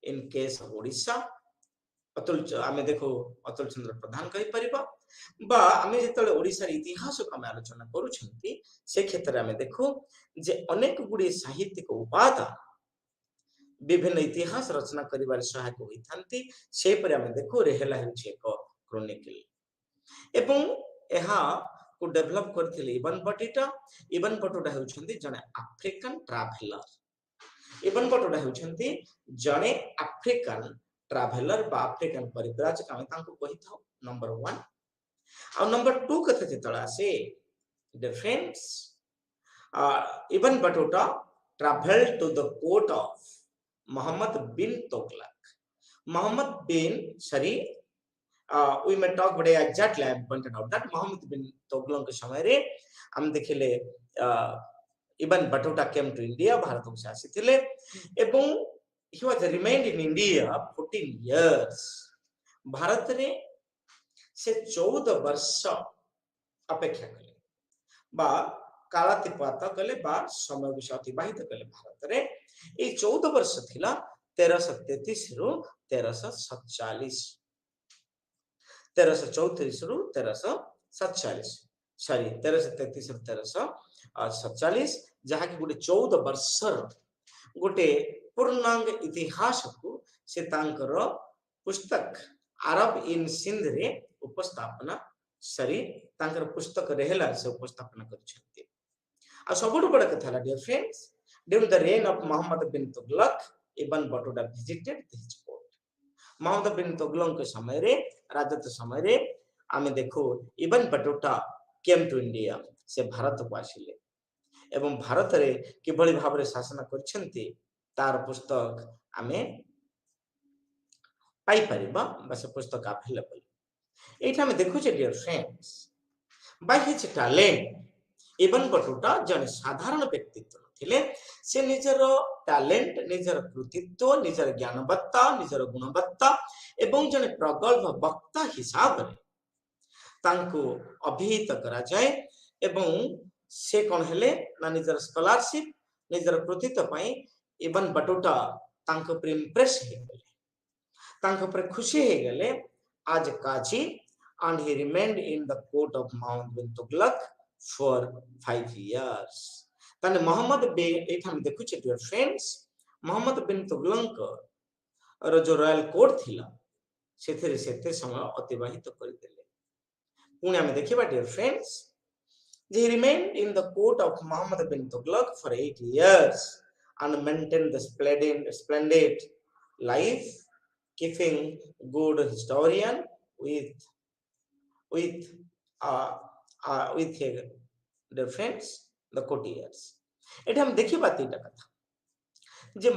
S1: इन केस ऑफ ओडिशा आमे देखो अतुल चंद्र प्रधान कहि परिबा बा आमे जेतले ओडिसा इतिहास को आमे आलोचना करूछंती से क्षेत्र आमे देखो जे अनेक गुडी साहित्यिक उपादान विभिन्न इतिहास रचना करिबार सहायक होइथांती से पर आमे देखो रेहला हेउछि एक क्रोनिकल एवं एहा को डेवलप करथिले इबन बटुटा हेउछंती जने अफ्रीकन ट्रैवलर इबन बटुटा हेउछंती जने अफ्रीकन ट्रैवलर बा अफ्रीकन परिव्राजक आमे तांको कहिथाउ नंबर 1 और नंबर 2 कथा जेतला से difference Ibn Battuta traveled to the court of Muhammad bin Tughlaq. Muhammad bin, we may talk about it exactly. I pointed out that Muhammad bin Tughlaq के समय रे हम देखिले इबन बटुटा came to India भारत को शासित थे एवं he was remained in India 14 years. Bharat रे से 14 वर्ष अपेक्षा कले बा कालातिपात कले बा समय विषय अतिबाहित कले भारत रे ए 14 वर्ष थिला 1333 रु 1347 1334 रु 1347 सॉरी 1333 रु 1347 जहा कि गोटे 14 वर्ष गोटे पूर्णांग इतिहास को से तांकर पुस्तक अरब इन सिंध रे उपस्थापना सरी तांकर पुस्तक रेहला से उपस्थापना करछथि आ सबुठ बड़ कथा dear friends during the reign of Mohammad bin Tughlaq Ibn Battuta visited this court Mohammad bin Tughlaq के समय रे राजत्व समय रे आमे देखो इबन बटुटा केम टू इंडिया से भारत को आसिले एवं भारत रे किबळी भाव रे शासन करछथि तार पुस्तक आमे पाई परिबा बस पुस्तक अवेलेबल एठा में देखु छे dear friends by his talent Ibn Battuta जन साधारण व्यक्तित्व थिले से निजर टैलेंट निजर कृतित्व निजर ज्ञानवत्ता निजर गुणवत्ता एवं जन प्रगल्भ वक्ता हिसाब रे तांको अभिहित करा जाय एवं से कोन हेले ना निजर स्कॉलरशिप निजर कृतित्व पई इबन बटुटा तांको पर इंप्रेस हे गेले तांको पर खुशी हे गेले आज काची and he remained in the court of Muhammad bin Tughlaq for 5 years. तने मोहम्मद बिन एठा में देखु छे डियर फ्रेंड्स मोहम्मद बिन तुगलक रो जो रॉयल कोर्ट थिला सेथरे सेते समय अतिबाहित कर देले पुणे हम देखिबा dear friends he remained in the court of Muhammad bin Tughlaq for 8 years and maintained the splendid life keeping good historian with the friends the courtiers एटा हम देखि बात एटा कथा जे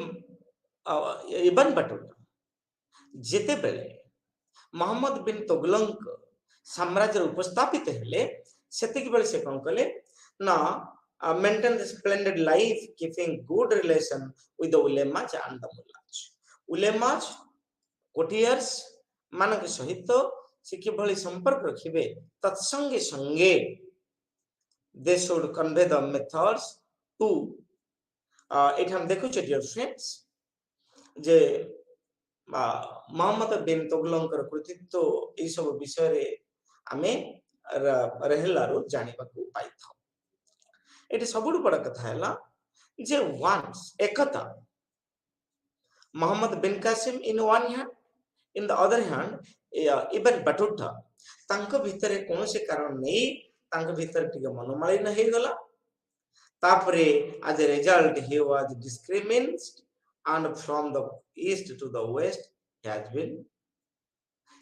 S1: इबन बटुटा जेते बेले मोहम्मद बिन तुगलक साम्राज्य उपस्थापित हेले सेते कि बेले से कोन कले ना maintain the splendid life keeping good relation with the ulemas and the ulemas courtiers मानक सहित से किभली संपर्क रखिबे तत्संगे संगे they should convey the methods to at हम देखु छ डियर फ्रेंड्स जे मोहम्मद बिन तुगलक कृतित्व ए सब विषय रे हमें रहेलारो जानिबा को पाई था एटे सबुठ बड़ कथा हैला जे वंस एकता Mohammad bin Qasim in one hand in the other hand Ibn Battuta तांको भितरे कोन से कारण नै तांको भितर टिके मनोमालिन हे गला तापरे as a result he was discriminated and from the east to the west he has been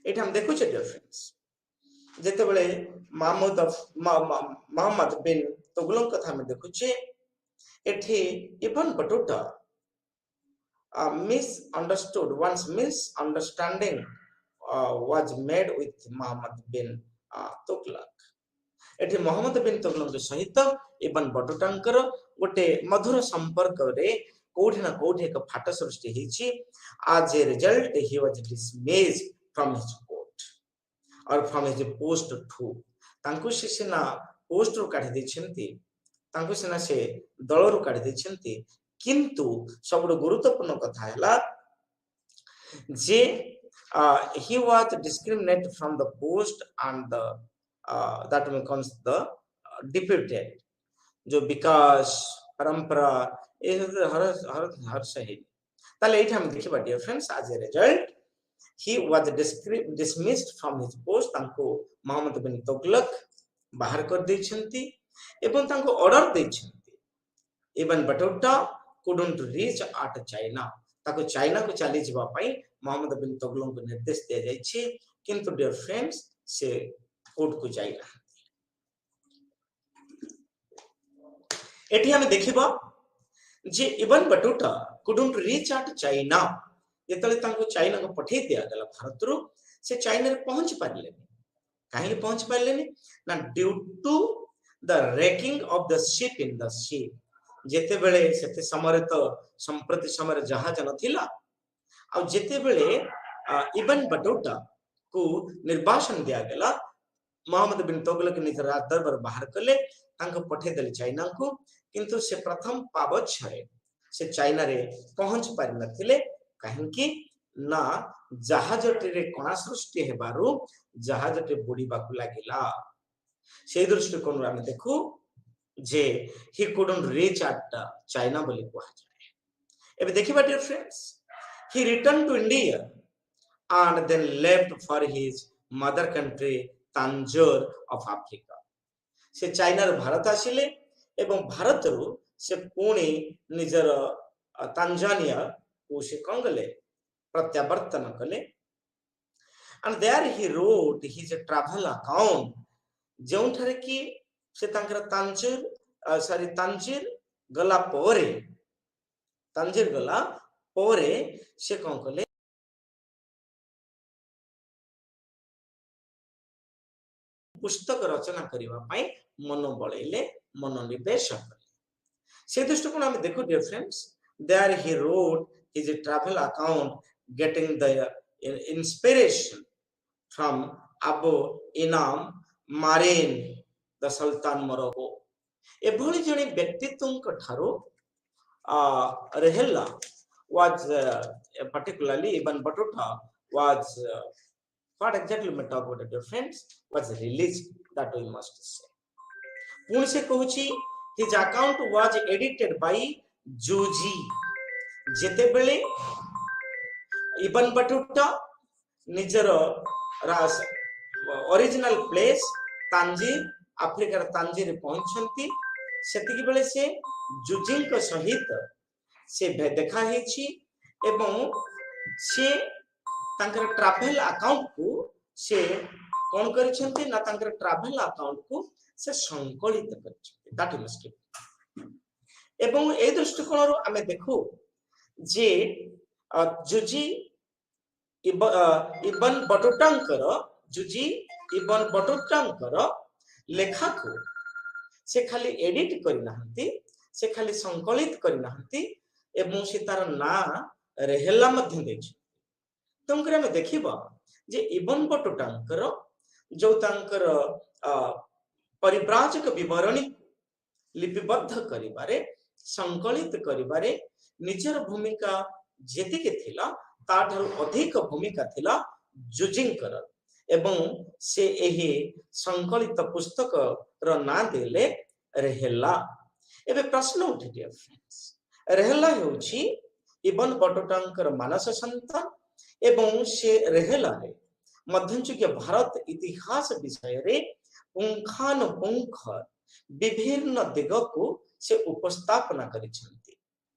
S1: at हम देखु छ डियर फ्रेंड्स जेते बेले मोहम्मद बिन तुगलक कथा में देखु छ एठी इबन बटुटा misunderstanding was made with Muhammad bin Tughlaq. एठी मोहम्मद बिन तुगलक सहित इबन बटुटांकर गोटे मधुर संपर्क रे कोठी ना कोठी एक फाट सृष्टि हेछि as a result he was dismissed from his post or from his post too तांको से सेना पोस्ट रो काढी दैछन्ती तांको सेना से दल रो काढी दैछन्ती किंतु सबरो गुरुत्वपूर्ण कथा हैला जे he was discriminated from the post and the that becomes the deputed जो विकास परंपरा ए हर हर हर सही ताले एठी हम देखिबा dear friends as a result he was dismissed from his post तांको मोहम्मद बिन तुगलक बाहर कर दैछन्ती एवं तांको ऑर्डर दैछन्ती Ibn Battuta couldn't reach at China ताको चाइना को चली जिबा पई मोहम्मद बिन तुगलक को निर्देश दिया जायछि किंतु डियर फ्रेंड्स से कोर्ट को जाइना एठी हम देखिबा जे इबन Battuta couldn't reach at China जेतले तांको चाइना को पठे दिया गला भारत रो से चाइना रे पहुंच पारले काहे पहुंच पारले ना due to the wrecking of the ship in the sea जेते बेले सेते समय तो संप्रति समय जहाज नथिला आ जेते बेले इबन बटुटा को निर्वासन दिया गला मोहम्मद बिन तुगलक निज राज दरबार बाहर कले तांको पठे देले चाइना को किंतु से प्रथम पावछरे से चाइना रे पहुंच पारि नथिले काहेकि ना जहाजटे कणा सृष्टि हेबारु जहाजटे बुडीबाकु लागिला से दृष्टिकोण रे हम देखु जे he couldn't reach at China बोली कहा जाए एबे देखिबा dear friends he returned to India and then left for his mother country Tanjore of Africa से चाइना रो भारत आसिले एवं भारत रो से पुणी निजर तांजानिया को से कंगले प्रत्यावर्तन कले and there he wrote his travel account जोंठारे की से तांकर तांजीर गला पोरे से कौन कले पुस्तक रचना करिवा पई मनो बळेले मनोनिवेश कले से दृष्टिकोण हम देखो dear friends there he wrote his travel account getting the inspiration from Abu Inam Marin the Sultan Morocco एभली जने व्यक्तित्व ठारो Rehella was particularly Ibn Battuta was what exactly we talk about dear friends was released that we must say पुन से कहूची his account was edited by Juji जेते बेले इबन बटुटा निजर रास original place तांजीर अफ्रीकार तांजीर पहुंचंती सेतिकी बेले से जुजिंग को सहित से देखा हेछि एवं से तांकर ट्रैवल अकाउंट को से कोन करिसंती ना तांकर ट्रैवल अकाउंट को से संकलित करिसंती दैट मस्ट एवं ए दृष्टिकोण आमे देखो जे जुजी इबन बटुटांकर लेखा को से खाली एडिट करि नाहंती से खाली संकलित करि नाहंती एवं से तार ना रेहेला मध्य देछि तंकर हम देखिबा जे इबन बटुटांकर जो तांकर परिव्राजक विवरणी लिपिबद्ध करिबारे संकलित करिबारे निजर भूमिका जेति के थिला ताठर अधिक भूमिका थिला जुजिंकर एवं से एही संकलित पुस्तक रो ना देले रेहेला एबे प्रश्न उठे डियर फ्रेंड्स रेहेला हेउची इबन बटुटांकर मानस संतान एवं से रेहेला रे मध्ययुगीय भारत इतिहास विषय रे पुंखानुपुंख विभिन्न दिग को से उपस्थापना करिसंती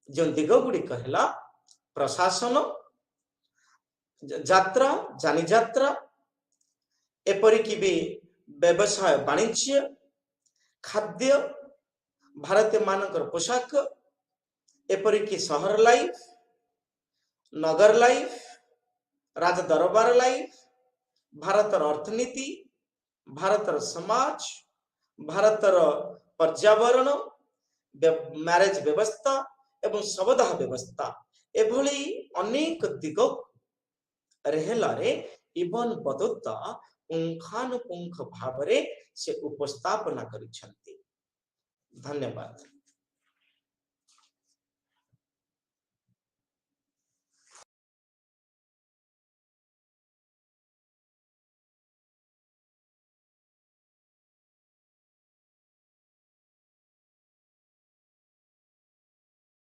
S1: जो दिग गुडी कहला प्रशासन यात्रा जानी यात्रा एपरिकी भी व्यवसाय वाणिज्य खाद्य भारतीय मानकर पोशाक एपरिकी शहर लाइफ नगर लाइफ राज दरबार लाइफ भारतर अर्थनीति भारतर समाज भारतर पर्यावरण मैरेज व्यवस्था एवं शबदाह व्यवस्था एभली अनेक दिग रेहलारे इबन बदत्ता पुंखानुपुंख भावरे से उपस्थापना करिछन्ति। धन्यवाद।